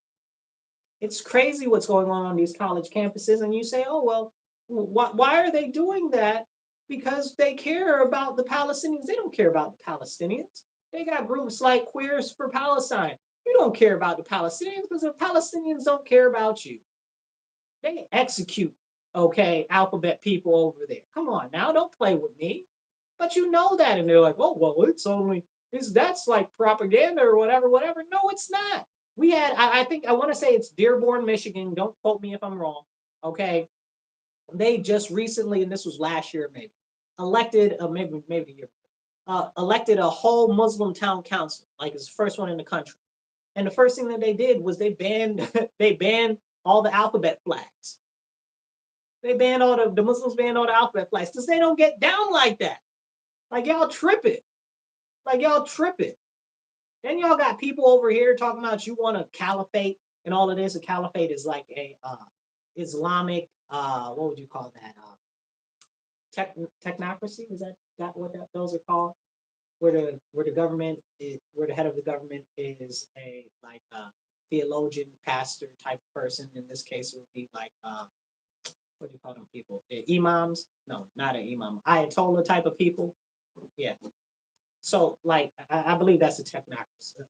It's crazy what's going on these college campuses. And you say, oh, well, why are they doing that? Because they care about the Palestinians. They don't care about the Palestinians. They got groups like Queers for Palestine. You don't care about the Palestinians because the Palestinians don't care about you. They execute, okay, alphabet people over there. Come on now, don't play with me. But you know that, and they're like, oh, well, that's like propaganda or whatever. No, it's not. We had, I want to say it's Dearborn, Michigan. Don't quote me if I'm wrong. Okay. They just recently, and this was last year maybe, elected, maybe a year, elected a whole Muslim town council, like it's the first one in the country. And the first thing that they did was they banned all the alphabet flags. They banned the Muslims banned all the alphabet flags because they don't get down like that. Like y'all trip it. Then y'all got people over here talking about you want a caliphate and all of this. A caliphate is like a Islamic, what would you call that? Technocracy? Is that what those are called? Where the government is, where the head of the government is a theologian, pastor type person. In this case, it would be like what do you call them people? Imams? No, not an imam. Ayatollah type of people. Yeah. So I believe that's a technocracy.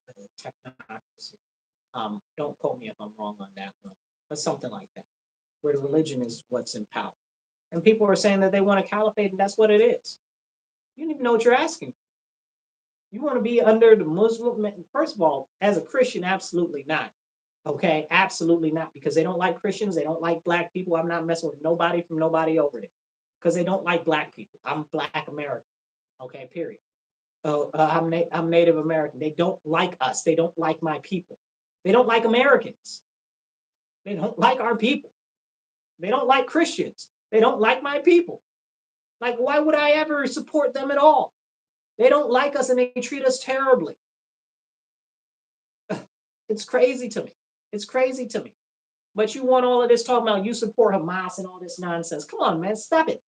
Don't quote me if I'm wrong on that one, but something like that, where the religion is what's in power. And people are saying that they want a caliphate, and that's what it is. You don't even know what you're asking. You want to be under the Muslim? First of all, as a Christian, absolutely not. Okay, absolutely not, because they don't like Christians. They don't like black people. I'm not messing with nobody from nobody over there because they don't like black people. I'm black American. Okay, period. I'm Native American. They don't like us. They don't like my people. They don't like Americans. They don't like our people. They don't like Christians. They don't like my people. Like, why would I ever support them at all? They don't like us and they treat us terribly. It's crazy to me. It's crazy to me. But you want all of this talking about you support Hamas and all this nonsense. Come on, man. Stop it.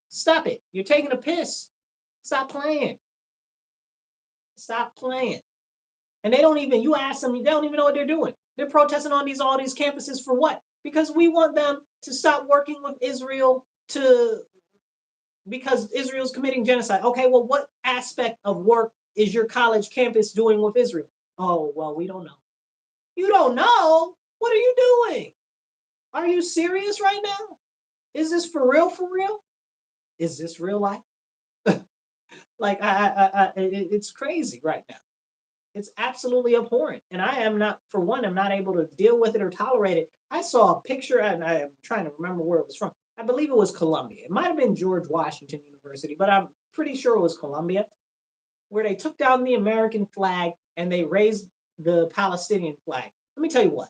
Stop it. You're taking a piss. Stop playing. Stop playing. And they don't even, you ask them, they don't even know what they're doing. They're protesting on all these campuses for what? Because we want them to stop working with Israel because Israel's committing genocide. Okay, well, what aspect of work is your college campus doing with Israel? Oh, well, we don't know. You don't know? What are you doing? Are you serious right now? Is this for real? For real? Is this real life? Like, it's crazy right now. It's absolutely abhorrent. And I am not, for one, I'm not able to deal with it or tolerate it. I saw a picture, and I am trying to remember where it was from. I believe it was Columbia. It might have been George Washington University, but I'm pretty sure it was Columbia, where they took down the American flag and they raised the Palestinian flag. Let me tell you what,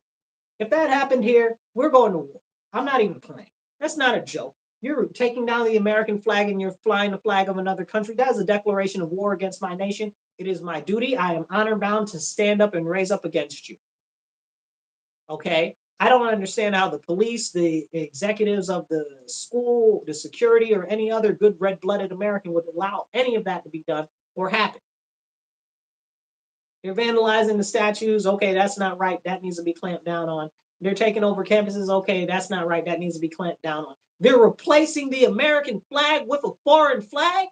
if that happened here, we're going to war. I'm not even playing. That's not a joke. You're taking down the American flag and you're flying the flag of another country. That is a declaration of war against my nation. It is my duty. I am honor bound to stand up and raise up against you. Okay? I don't understand how the police, the executives of the school, the security, or any other good red-blooded American would allow any of that to be done or happen. They're vandalizing the statues. Okay, that's not right. That needs to be clamped down on. They're taking over campuses. Okay, that's not right. That needs to be clamped down on. They're replacing the American flag with a foreign flag.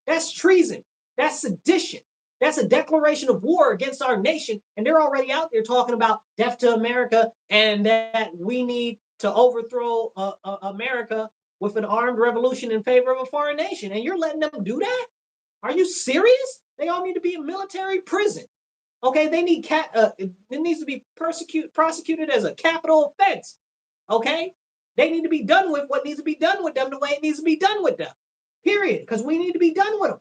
That's treason. That's sedition. That's a declaration of war against our nation. And they're already out there talking about death to America and that we need to overthrow America with an armed revolution in favor of a foreign nation. And you're letting them do that? Are you serious? They all need to be in military prison. Okay, they need it needs to be prosecuted as a capital offense. Okay, they need to be done with what needs to be done with them the way it needs to be done with them. Period. Because we need to be done with them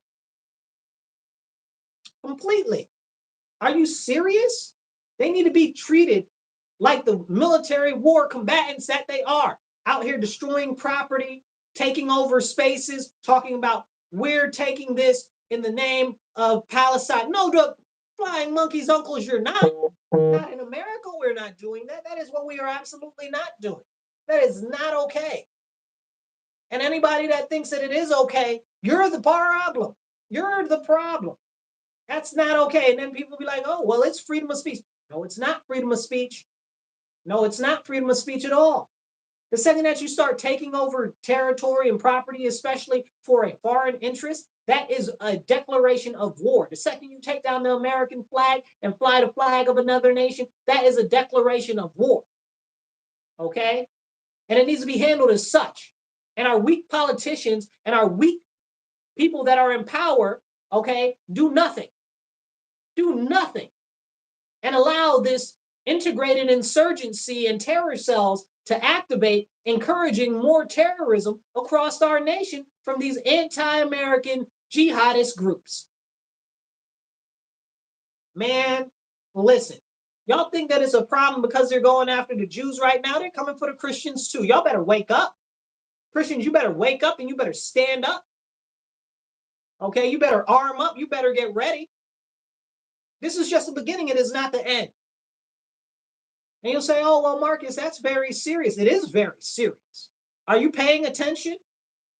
completely. Are you serious? They need to be treated like the military war combatants that they are, out here destroying property, taking over spaces, talking about we're taking this in the name of Palestine. No, the flying monkeys, uncles, you're not. Not in America, we're not doing that. That is what we are absolutely not doing. That is not okay. And anybody that thinks that it is okay, you're the problem. You're the problem. That's not okay. And then people be like, oh, well, it's freedom of speech. No, it's not freedom of speech. No, it's not freedom of speech at all. The second that you start taking over territory and property, especially for a foreign interest, that is a declaration of war. The second you take down the American flag and fly the flag of another nation, that is a declaration of war. Okay? And it needs to be handled as such. And our weak politicians and our weak people that are in power, okay, do nothing. Do nothing. And allow this integrated insurgency and terror cells to activate, encouraging more terrorism across our nation from these anti-American jihadist groups. Man, listen, y'all think that it's a problem because they're going after the Jews right now? They're coming for the Christians too. Y'all better wake up. Christians, you better wake up and you better stand up. Okay, you better arm up. You better get ready. This is just the beginning. It is not the end. And you'll say, oh, well, Marcus, that's very serious. It is very serious. Are you paying attention?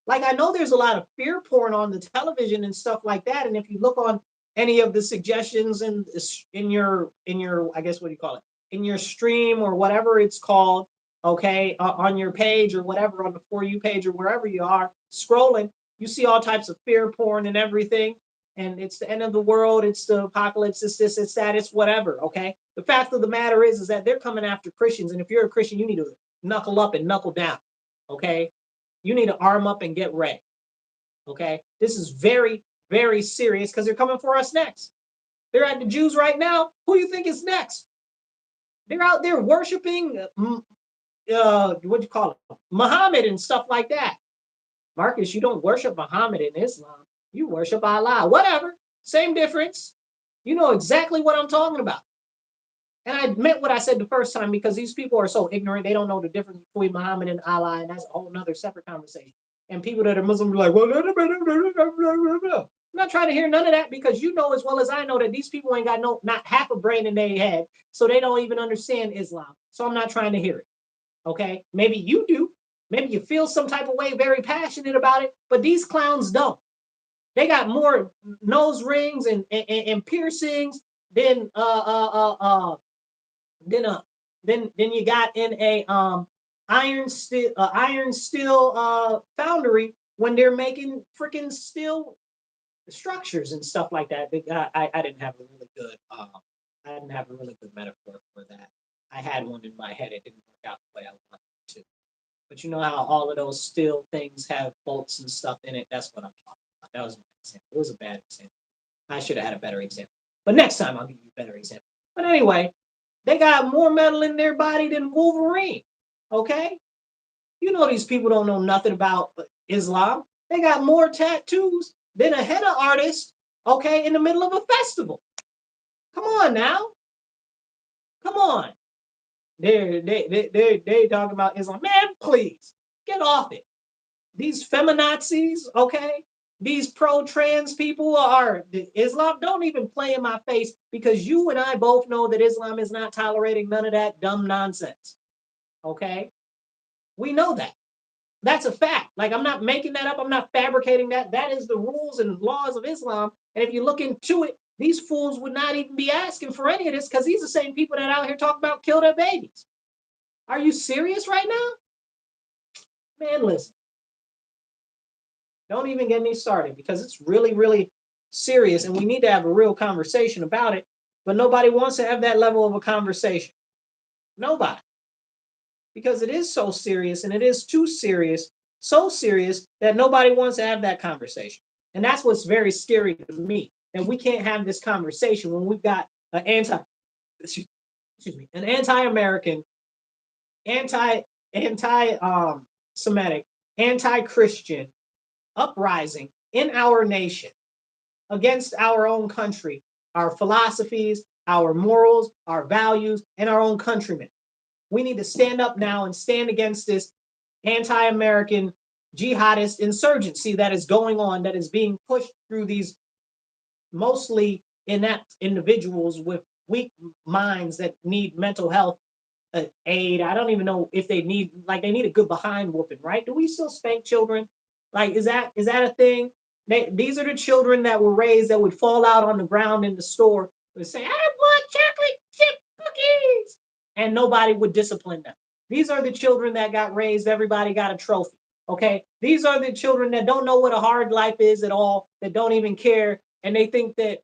Like, I know there's a lot of fear porn on the television and stuff like that. And if you look on any of the suggestions in your, I guess, what do you call it? In your stream or whatever it's called, okay, on your page or whatever, on the For You page or wherever you are scrolling, you see all types of fear porn and everything. And it's the end of the world, it's the apocalypse, it's this, it's that, it's whatever, okay? The fact of the matter is that they're coming after Christians. And if you're a Christian, you need to knuckle up and knuckle down, okay? You need to arm up and get ready, okay? This is very, very serious because they're coming for us next. They're at the Jews right now. Who do you think is next? They're out there worshiping, what do you call it, Muhammad and stuff like that. Marcus, you don't worship Muhammad in Islam. You worship Allah. Whatever. Same difference. You know exactly what I'm talking about. And I meant what I said the first time because these people are so ignorant. They don't know the difference between Muhammad and Allah, and that's a whole nother separate conversation. And people that are Muslim be like, well, I'm not trying to hear none of that because you know as well as I know that these people ain't got not half a brain in their head, so they don't even understand Islam. So I'm not trying to hear it. Okay? Maybe you do. Maybe you feel some type of way, very passionate about it, but these clowns don't. They got more nose rings and piercings than then you got in a iron steel foundry when they're making freaking steel structures and stuff like that. I didn't have a really good metaphor for that. I had one in my head. It didn't work out the way I wanted it to. But you know how all of those steel things have bolts and stuff in it? That's what I'm talking about. That was my example. It was a bad example. I should have had a better example. But next time I'll give you a better example. But anyway, they got more metal in their body than Wolverine. Okay? You know these people don't know nothing about Islam. They got more tattoos than a henna artist, okay, in the middle of a festival. Come on now. Come on. They talking about Islam. Man, please, get off it. These feminazis, okay? These pro-trans people are Islam. Don't even play in my face because you and I both know that Islam is not tolerating none of that dumb nonsense. Okay? We know that. That's a fact. Like, I'm not making that up. I'm not fabricating that. That is the rules and laws of Islam. And if you look into it, these fools would not even be asking for any of this because these are the same people that out here talk about kill their babies. Are you serious right now? Man, listen. Don't even get me started because it's really, really serious and we need to have a real conversation about it. But nobody wants to have that level of a conversation. Nobody. Because it is so serious and it is too serious, so serious that nobody wants to have that conversation. And that's what's very scary to me. That we can't have this conversation when we've got an anti-American, anti-Semitic, anti-Christian uprising in our nation against our own country, our philosophies, our morals, our values, and our own countrymen. We need to stand up now and stand against this anti-American jihadist insurgency that is going on, that is being pushed through these mostly inept individuals with weak minds that need mental health aid. I don't even know if they need a good behind whooping, right? Do we still spank children? Like, is that a thing? These are the children that were raised that would fall out on the ground in the store and say, I want chocolate chip cookies. And nobody would discipline them. These are the children that got raised, everybody got a trophy. Okay. These are the children that don't know what a hard life is at all, that don't even care. And they think that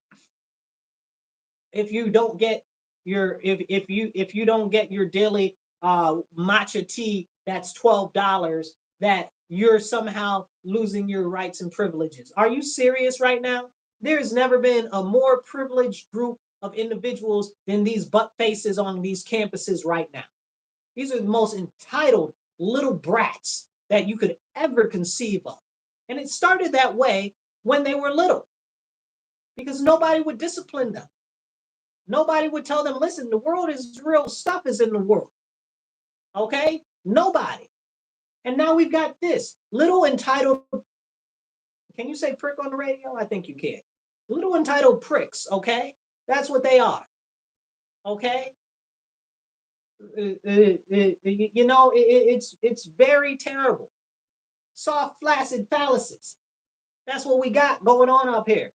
if you don't get your if you don't get your daily matcha tea that's $12, that you're somehow losing your rights and privileges. Are you serious right now? There's never been a more privileged group of individuals than these butt faces on these campuses right now. These are the most entitled little brats that you could ever conceive of. And it started that way when they were little because nobody would discipline them. Nobody would tell them, listen, the world is real, stuff is in the world. Okay? Nobody. And now we've got this little entitled, can you say prick on the radio? I think you can. Little entitled pricks, okay? That's what they are. Okay? It's very terrible. Soft, flaccid phalluses. That's what we got going on up here.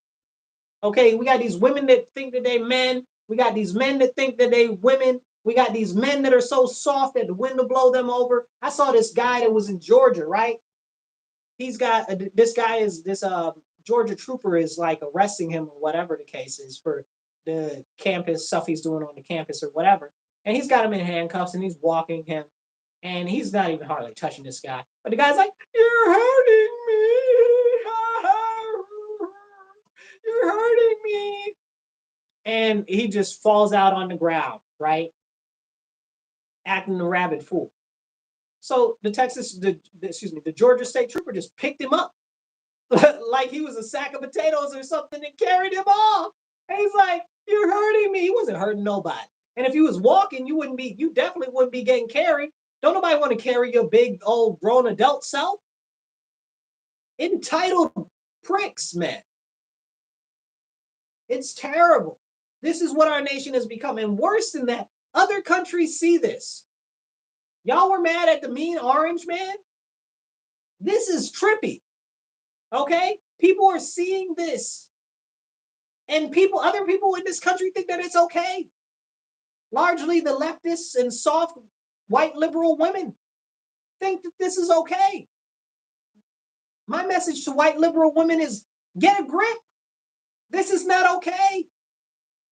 Okay, we got these women that think that they men. We got these men that think that they women. We got these men that are so soft that the wind will blow them over. I saw this guy that was in Georgia, right? He's got this Georgia trooper is like arresting him or whatever the case is for the campus stuff he's doing on the campus or whatever. And he's got him in handcuffs and he's walking him. And he's not even hardly touching this guy. But the guy's like, you're hurting me. You're hurting me. And he just falls out on the ground, right? acting a rabid fool. So the Georgia State Trooper just picked him up like he was a sack of potatoes or something and carried him off. And he's like, "You're hurting me." He wasn't hurting nobody. And if he was walking, you definitely wouldn't be getting carried. Don't nobody want to carry your big old grown adult self. Entitled pricks, man. It's terrible. This is what our nation has become. And worse than that, other countries see this. Y'all were mad at the mean orange man? This is trippy. Okay? People are seeing this. And other people in this country think that it's okay. Largely the leftists and soft white liberal women think that this is okay. My message to white liberal women is get a grip. This is not okay.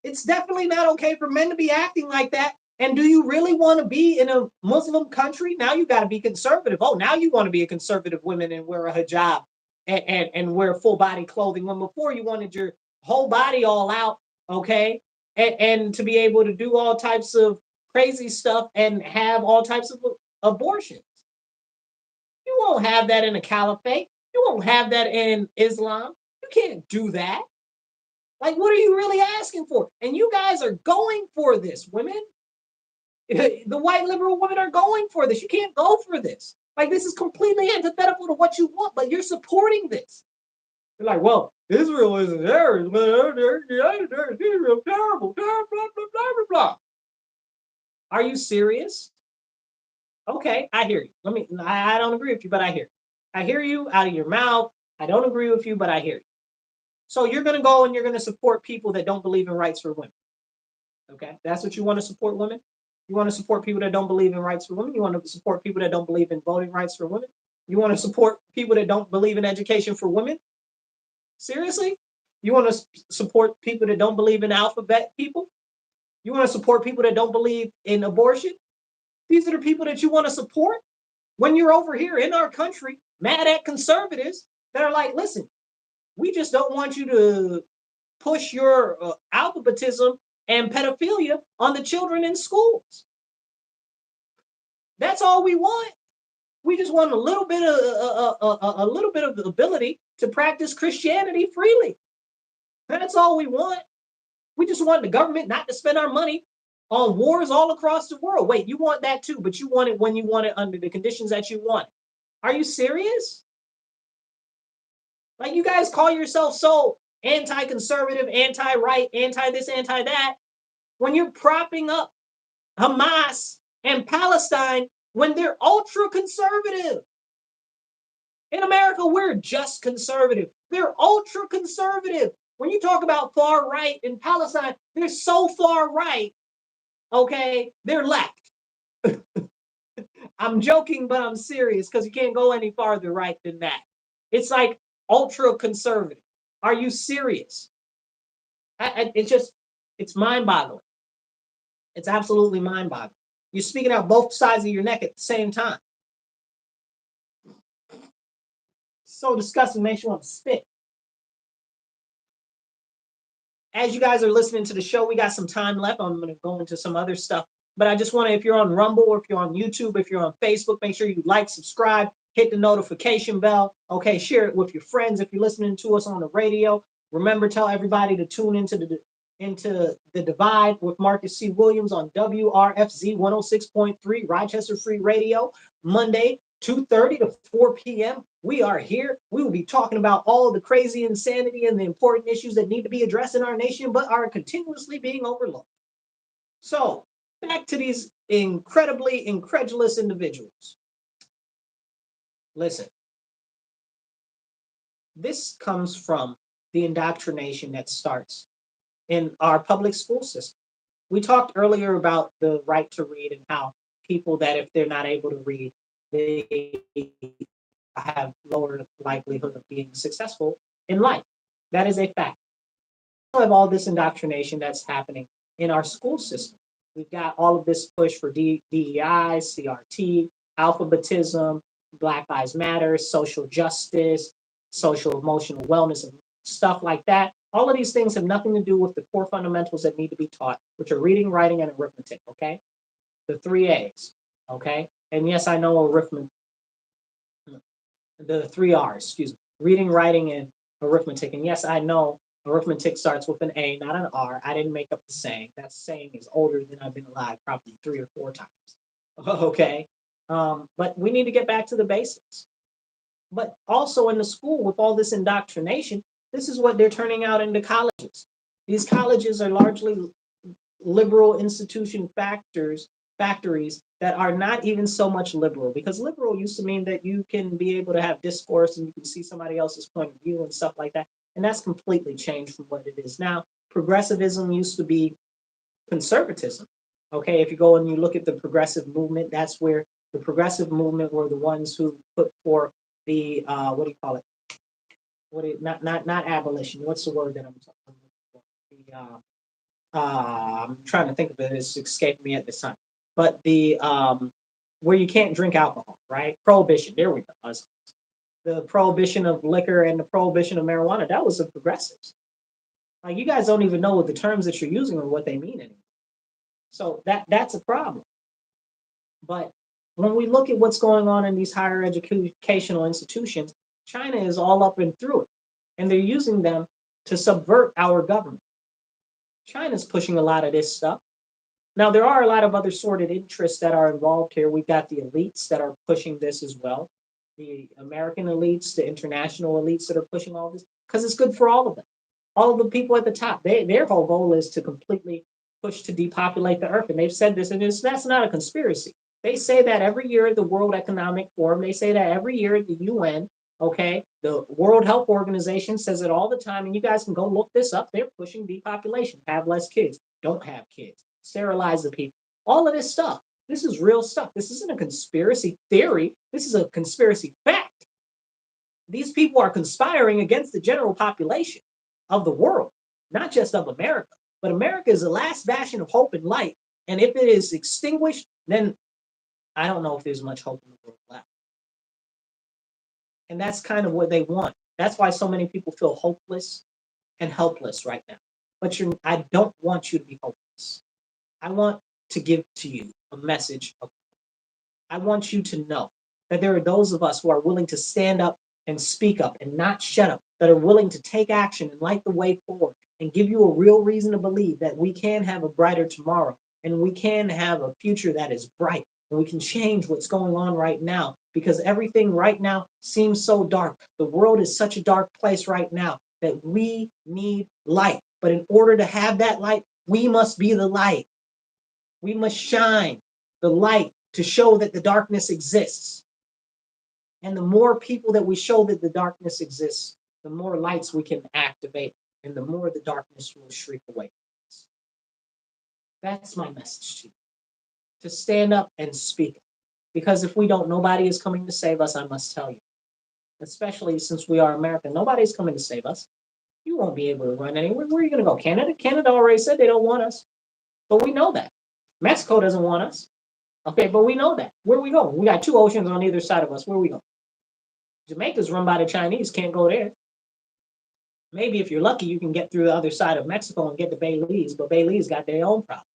It's definitely not okay for men to be acting like that. And do you really want to be in a Muslim country? Now you got to be conservative. Oh, now you want to be a conservative woman and wear a hijab and wear full body clothing. When before you wanted your whole body all out, okay? And to be able to do all types of crazy stuff and have all types of abortions. You won't have that in a caliphate. You won't have that in Islam. You can't do that. Like, what are you really asking for? And you guys are going for this, women. The white liberal women are going for this. You can't go for this. Like, this is completely antithetical to what you want, but you're supporting this. You're like, well, Israel is an terrorist. Israel terrible, blah, blah, blah, blah, blah. Are you serious? Okay, I hear you. I don't agree with you, but I hear you. I hear you out of your mouth. I don't agree with you, but I hear you. So you're going to go and you're going to support people that don't believe in rights for women. Okay, that's what you want to support, women? You want to support people that don't believe in rights for women? You want to support people that don't believe in voting rights for women? You want to support people that don't believe in education for women? Seriously? You want to support people that don't believe in alphabet people? You want to support people that don't believe in abortion? These are the people that you want to support when you're over here in our country mad at conservatives that are like, listen, we just don't want you to push your alphabetism and pedophilia on the children in schools. That's all we want. We just want a little bit of the ability to practice Christianity freely. That's all we want. We just want the government not to spend our money on wars all across the world. Wait, you want that too, but you want it when you want it under the conditions that you want. Are you serious? Like, you guys call yourself so anti-conservative, anti-right, anti-this, anti-that, when you're propping up Hamas and Palestine when they're ultra-conservative. In America, we're just conservative. They're ultra-conservative. When you talk about far right in Palestine, they're so far right, okay, they're left. I'm joking, but I'm serious because you can't go any farther right than that. It's like ultra-conservative. Are you serious? It's mind-boggling. It's absolutely mind-boggling. You're speaking out both sides of your neck at the same time. So disgusting, makes you want to spit. As you guys are listening to the show, we got some time left. I'm going to go into some other stuff. But I just want to, if you're on Rumble or if you're on YouTube, if you're on Facebook, make sure you like, subscribe, hit the notification bell. Okay, share it with your friends. If you're listening to us on the radio, remember, tell everybody to tune into the Divide with Marcus C. Williams on WRFZ 106.3 Rochester Free Radio, Monday, 2:30 to 4 p.m. We are here. We will be talking about all the crazy insanity and the important issues that need to be addressed in our nation, but are continuously being overlooked. So, back to these incredibly incredulous individuals. Listen, this comes from the indoctrination that starts in our public school system. We talked earlier about the right to read and how people that if they're not able to read, they have lower likelihood of being successful in life. That is a fact. We have all this indoctrination that's happening in our school system. We've got all of this push for DEI, CRT, alphabetism, Black Lives Matter, social justice, social emotional wellness, and stuff like that. All of these things have nothing to do with the core fundamentals that need to be taught, which are reading, writing, and arithmetic, okay? the 3 A's, okay? And yes, I know arithmetic, the 3 R's, excuse me, reading, writing, and arithmetic. And yes, I know arithmetic starts with an A, not an R. I didn't make up the saying. That saying is older than I've been alive, probably 3 or 4 times. Okay. But we need to get back to the basics. But also in the school, with all this indoctrination, this is what they're turning out into colleges. These colleges are largely liberal institution factories that are not even so much liberal, because liberal used to mean that you can be able to have discourse and you can see somebody else's point of view and stuff like that. And that's completely changed from what it is now. Progressivism used to be conservatism. Okay, if you go and you look at the progressive movement, that's where the progressive movement were the ones who put forth the what do you call it? Not abolition. What's the word that I'm talking about? I'm trying to think of it. It's escaping me at this time. But the where you can't drink alcohol, right? Prohibition. There we go. The prohibition of liquor and the prohibition of marijuana. That was the progressives. Like, you guys don't even know what the terms that you're using or what they mean anymore. So that's a problem. But when we look at what's going on in these higher educational institutions, China is all up and through it. And they're using them to subvert our government. China's pushing a lot of this stuff. Now, there are a lot of other sordid interests that are involved here. We've got the elites that are pushing this as well. The American elites, the international elites that are pushing all this, because it's good for all of them. All of the people at the top, their whole goal is to completely push to depopulate the earth. And they've said this, and that's not a conspiracy. They say that every year at the World Economic Forum. They say that every year at the UN. Okay, the World Health Organization says it all the time, and you guys can go look this up. They're pushing depopulation, have less kids, don't have kids, sterilize the people, all of this stuff. This is real stuff. This isn't a conspiracy theory. This is a conspiracy fact. These people are conspiring against the general population of the world, not just of America. But America is the last bastion of hope and light. And if it is extinguished, then I don't know if there's much hope in the world left. And that's kind of what they want. That's why so many people feel hopeless and helpless right now. But I don't want you to be hopeless. I want to give to you a message of hope. I want you to know that there are those of us who are willing to stand up and speak up and not shut up, that are willing to take action and light the way forward and give you a real reason to believe that we can have a brighter tomorrow and we can have a future that is bright and we can change what's going on right now, because everything right now seems so dark. The world is such a dark place right now that we need light. But in order to have that light, we must be the light. We must shine the light to show that the darkness exists. And the more people that we show that the darkness exists, the more lights we can activate, and the more the darkness will shrink away. That's my message to you. To stand up and speak. Because if we don't, nobody is coming to save us, I must tell you. Especially since we are American. Nobody's coming to save us. You won't be able to run anywhere. Where are you going to go? Canada? Canada already said they don't want us. But we know that. Mexico doesn't want us. Okay, but we know that. Where are we going? We got 2 oceans on either side of us. Where are we going? Jamaica's run by the Chinese. Can't go there. Maybe if you're lucky, you can get through the other side of Mexico and get to Belize. But Belize got their own problem.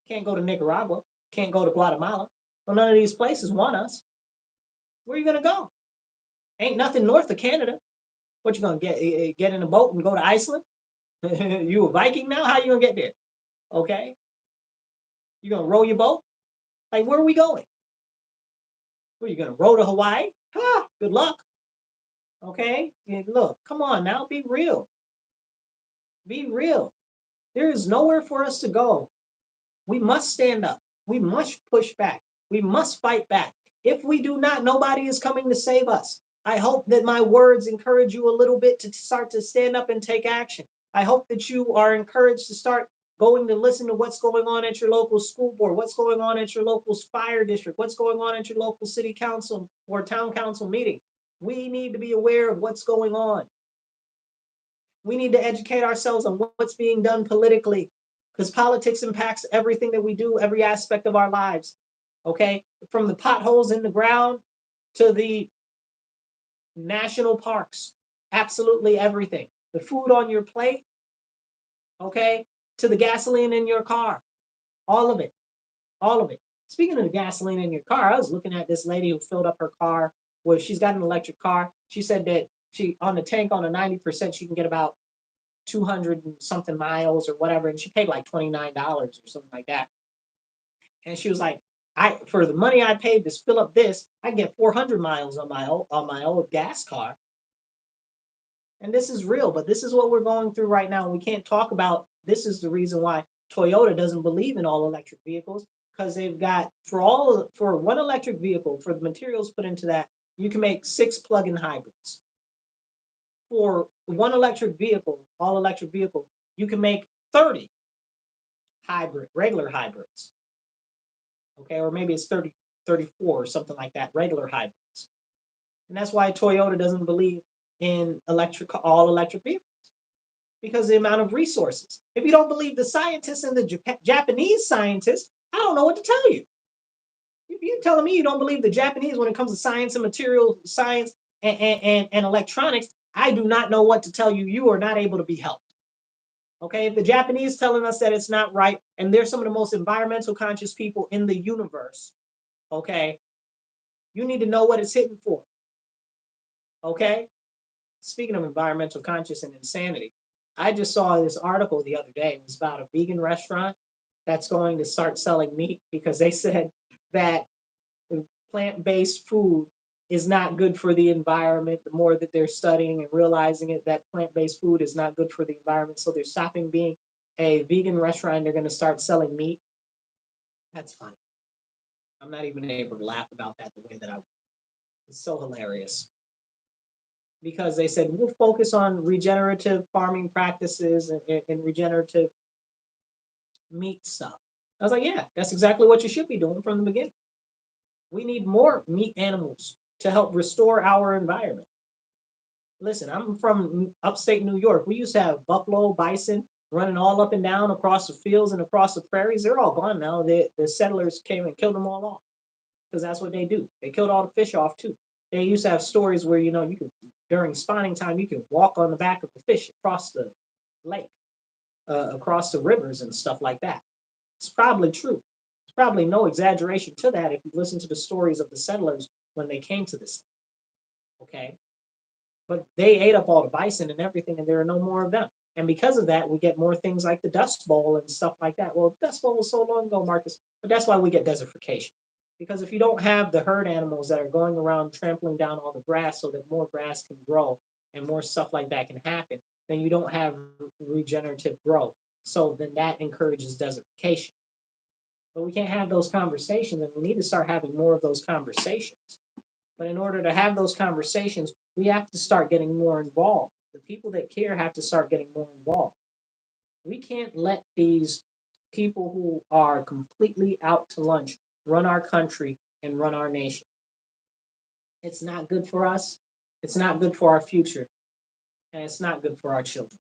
Can't go to Nicaragua. Can't go to Guatemala. Well, none of these places want us. Where are you going to go? Ain't nothing north of Canada. What, you going to get in a boat and go to Iceland? You a Viking now? How you going to get there? Okay. You going to row your boat? Like, where are we going? Where are you going to row to Hawaii? Good luck. Okay. Look, come on now. Be real. Be real. There is nowhere for us to go. We must stand up. We must push back. We must fight back. If we do not, nobody is coming to save us. I hope that my words encourage you a little bit to start to stand up and take action. I hope that you are encouraged to start going to listen to what's going on at your local school board, what's going on at your local fire district, what's going on at your local city council or town council meeting. We need to be aware of what's going on. We need to educate ourselves on what's being done politically, because politics impacts everything that we do, every aspect of our lives. Okay, from the potholes in the ground to the national parks, absolutely everything. The food on your plate, okay, to the gasoline in your car, all of it. all of it. Speaking of the gasoline in your car, I was looking at this lady who filled up her car. She's got an electric car. She said that she on the tank on a 90%, she can get about 200 and something miles or whatever, and she paid like $29 or something like that. And she was like, for the money I paid to fill up this, I get 400 miles on my old gas car. And this is real, but this is what we're going through right now. We can't talk about this is the reason why Toyota doesn't believe in all electric vehicles, because they've got for one electric vehicle, for the materials put into that, you can make 6 plug-in hybrids. For one electric vehicle, all electric vehicle, you can make 30 regular hybrids. Okay, or maybe it's 30, 34 or something like that, regular hybrids. And that's why Toyota doesn't believe in all electric vehicles, because of the amount of resources. If you don't believe the scientists and the Japanese scientists, I don't know what to tell you. If you're telling me you don't believe the Japanese when it comes to science and material science and electronics, I do not know what to tell you. You are not able to be helped. Okay, if the Japanese telling us that it's not right, and they're some of the most environmental conscious people in the universe, okay, you need to know what it's hitting for. Okay, speaking of environmental conscious and insanity, I just saw this article the other day. It was about a vegan restaurant that's going to start selling meat because they said that plant-based food is not good for the environment. The more that they're studying and realizing it, that plant-based food is not good for the environment. So they're stopping being a vegan restaurant and they're going to start selling meat. That's funny. I'm not even able to laugh about that the way that I would. It's so hilarious. Because they said, we'll focus on regenerative farming practices and regenerative meat stuff. I was like, yeah, that's exactly what you should be doing from the beginning. We need more meat animals to help restore our environment. Listen, I'm from upstate New York. We used to have buffalo, bison running all up and down across the fields and across the prairies. They're all gone now. The settlers came and killed them all off, because that's what they do. They killed all the fish off too. They used to have stories where, you can, during spawning time, you can walk on the back of the fish across the lake, across the rivers and stuff like that. It's probably true. There's probably no exaggeration to that if you listen to the stories of the settlers when they came to this. Okay. But they ate up all the bison and everything, and there are no more of them. And because of that, we get more things like the Dust Bowl and stuff like that. Well, the Dust Bowl was so long ago, Marcus, but that's why we get desertification. Because if you don't have the herd animals that are going around trampling down all the grass so that more grass can grow and more stuff like that can happen, then you don't have regenerative growth. So then that encourages desertification. But we can't have those conversations, and we need to start having more of those conversations. But in order to have those conversations, we have to start getting more involved. The people that care have to start getting more involved. We can't let these people who are completely out to lunch run our country and run our nation. It's not good for us. It's not good for our future. And it's not good for our children.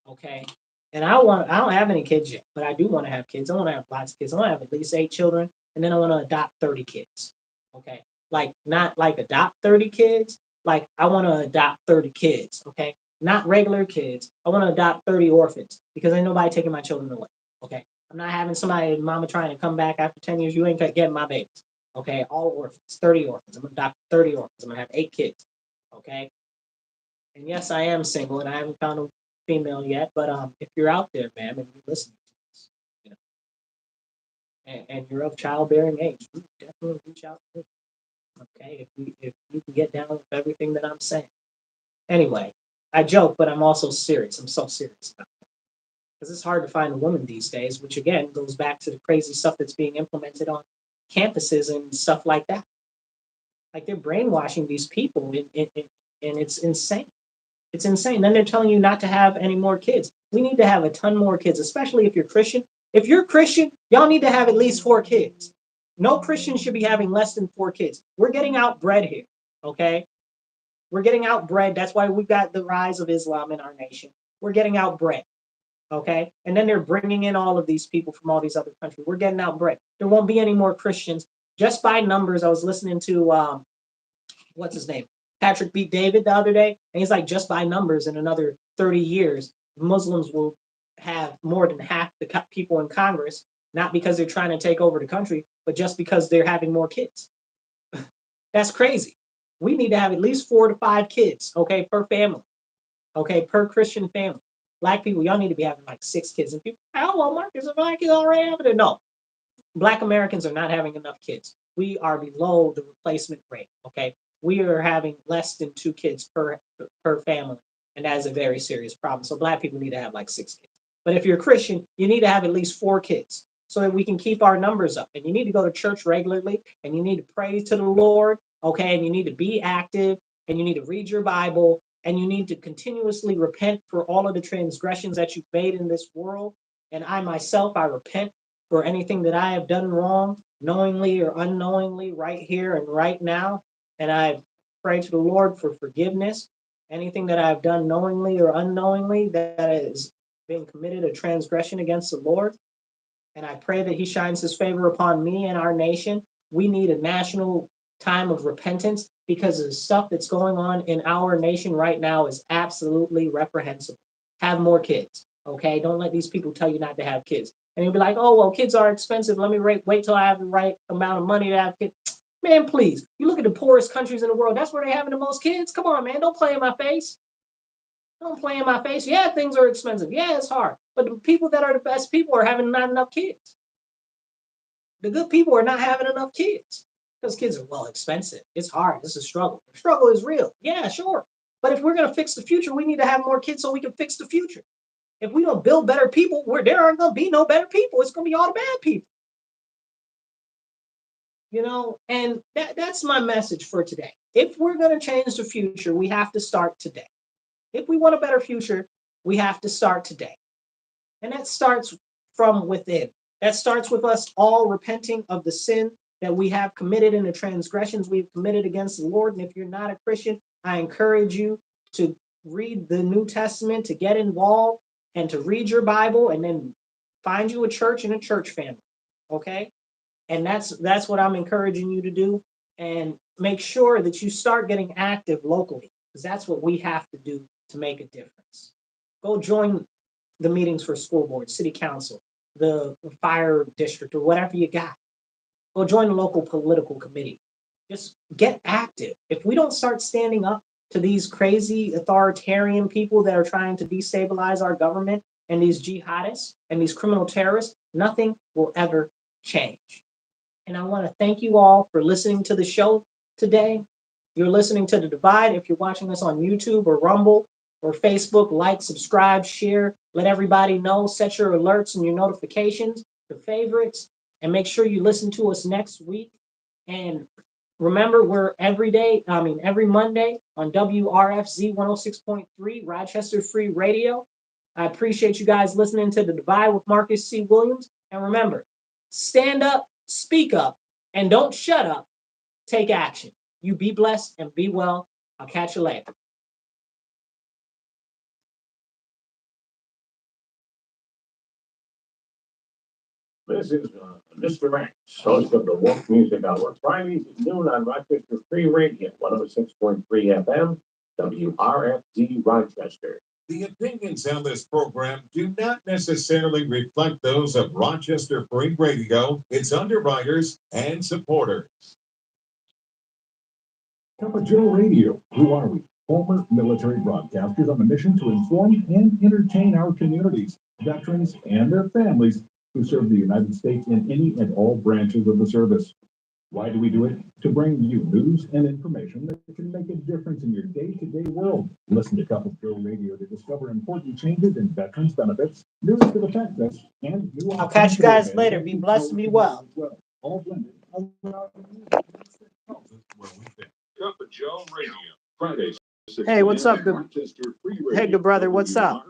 Okay? And I don't have any kids yet, but I do want to have kids. I want to have lots of kids. I want to have at least 8 children, and then I want to adopt 30 kids. Okay? Like, not like adopt 30 kids. Like, I want to adopt 30 kids. Okay? Not regular kids. I want to adopt 30 orphans, because ain't nobody taking my children away. Okay? I'm not having somebody, mama trying to come back after 10 years. You ain't getting my babies. Okay? All orphans. 30 orphans. I'm going to adopt 30 orphans. I'm going to have 8 kids. Okay? And yes, I am single, and I haven't found a female yet, but if you're out there, ma'am, and you're listening to this, and you're of childbearing age, definitely reach out to me. Okay, if you can get down with everything that I'm saying. Anyway, I joke, but I'm also serious. I'm so serious about it, because it's hard to find a woman these days, which again goes back to the crazy stuff that's being implemented on campuses and stuff like that. Like, they're brainwashing these people, and it's insane. It's insane. Then they're telling you not to have any more kids. We need to have a ton more kids, especially if you're Christian. If you're Christian, y'all need to have at least 4 kids. No Christian should be having less than 4 kids. We're getting outbred here, okay? We're getting outbred. That's why we've got the rise of Islam in our nation. We're getting outbred, okay? And then they're bringing in all of these people from all these other countries. We're getting outbred. There won't be any more Christians. Just by numbers, I was listening to, what's his name? Patrick beat David the other day, and he's like, just by numbers, in another 30 years, Muslims will have more than half the people in Congress, not because they're trying to take over the country, but just because they're having more kids. That's crazy. We need to have at least 4 to 5 kids, okay, per family, okay, per Christian family. Black people, y'all need to be having like 6 kids. And people, oh, well, Marcus, if Black is already having it. No, Black Americans are not having enough kids. We are below the replacement rate, okay? We are having less than 2 kids per family, and that is a very serious problem. So Black people need to have like 6 kids. But if you're a Christian, you need to have at least 4 kids so that we can keep our numbers up. And you need to go to church regularly, and you need to pray to the Lord, okay? And you need to be active, and you need to read your Bible, and you need to continuously repent for all of the transgressions that you've made in this world. And I myself, I repent for anything that I have done wrong, knowingly or unknowingly, right here and right now. And I pray to the Lord for forgiveness. Anything that I've done knowingly or unknowingly that has been committed a transgression against the Lord. And I pray that he shines his favor upon me and our nation. We need a national time of repentance because the stuff that's going on in our nation right now is absolutely reprehensible. Have more kids, okay? Don't let these people tell you not to have kids. And you'll be like, oh, well, kids are expensive. Let me wait till I have the right amount of money to have kids. Man, please. You look at the poorest countries in the world. That's where they're having the most kids. Come on, man. Don't play in my face. Don't play in my face. Yeah, things are expensive. Yeah, it's hard. But the people that are the best people are having not enough kids. The good people are not having enough kids because kids are, well, expensive. It's hard. It's a struggle. The struggle is real. Yeah, sure. But if we're going to fix the future, we need to have more kids so we can fix the future. If we don't build better people, there aren't going to be no better people. It's going to be all the bad people. You know, and that's my message for today. If we're going to change the future, we have to start today. If we want a better future, we have to start today. And that starts from within. That starts with us all repenting of the sin that we have committed and the transgressions we've committed against the Lord. And if you're not a Christian, I encourage you to read the New Testament, to get involved and to read your Bible and then find you a church and a church family. Okay? And that's what I'm encouraging you to do. And make sure that you start getting active locally, because that's what we have to do to make a difference. Go join the meetings for school board, city council, the fire district, or whatever you got. Go join the local political committee. Just get active. If we don't start standing up to these crazy authoritarian people that are trying to destabilize our government and these jihadists and these criminal terrorists, nothing will ever change. And I want to thank you all for listening to the show today. You're listening to The Divide. If you're watching us on YouTube or Rumble or Facebook, like, subscribe, share, let everybody know, set your alerts and your notifications, the favorites, and make sure you listen to us next week. And remember, we're every Monday on WRFZ 106.3 Rochester Free Radio. I appreciate you guys listening to The Divide with Marcus C. Williams. And remember, stand up, speak up, and don't shut up. Take action. You be blessed and be well. I'll catch you later. This is Mr. Max, host of the Wolf Music Hour, Fridays at noon on Rochester Free Radio, 106.3 FM, WRFZ Rochester. The opinions on this program do not necessarily reflect those of Rochester Free Radio, its underwriters, and supporters. Cup of Joe Radio. Who are we? Former military broadcasters on a mission to inform and entertain our communities, veterans, and their families who serve the United States in any and all branches of the service. Why do we do it? To bring you news and information that can make a difference in your day-to-day world. Listen to Cup of Joe Radio to discover important changes in veterans benefits, news that affect us, and new. I'll catch you guys later. Be blessed and be well. All blended. Cup of Joe Radio, Fridays. Hey, what's up, good? Hey, good brother, what's up?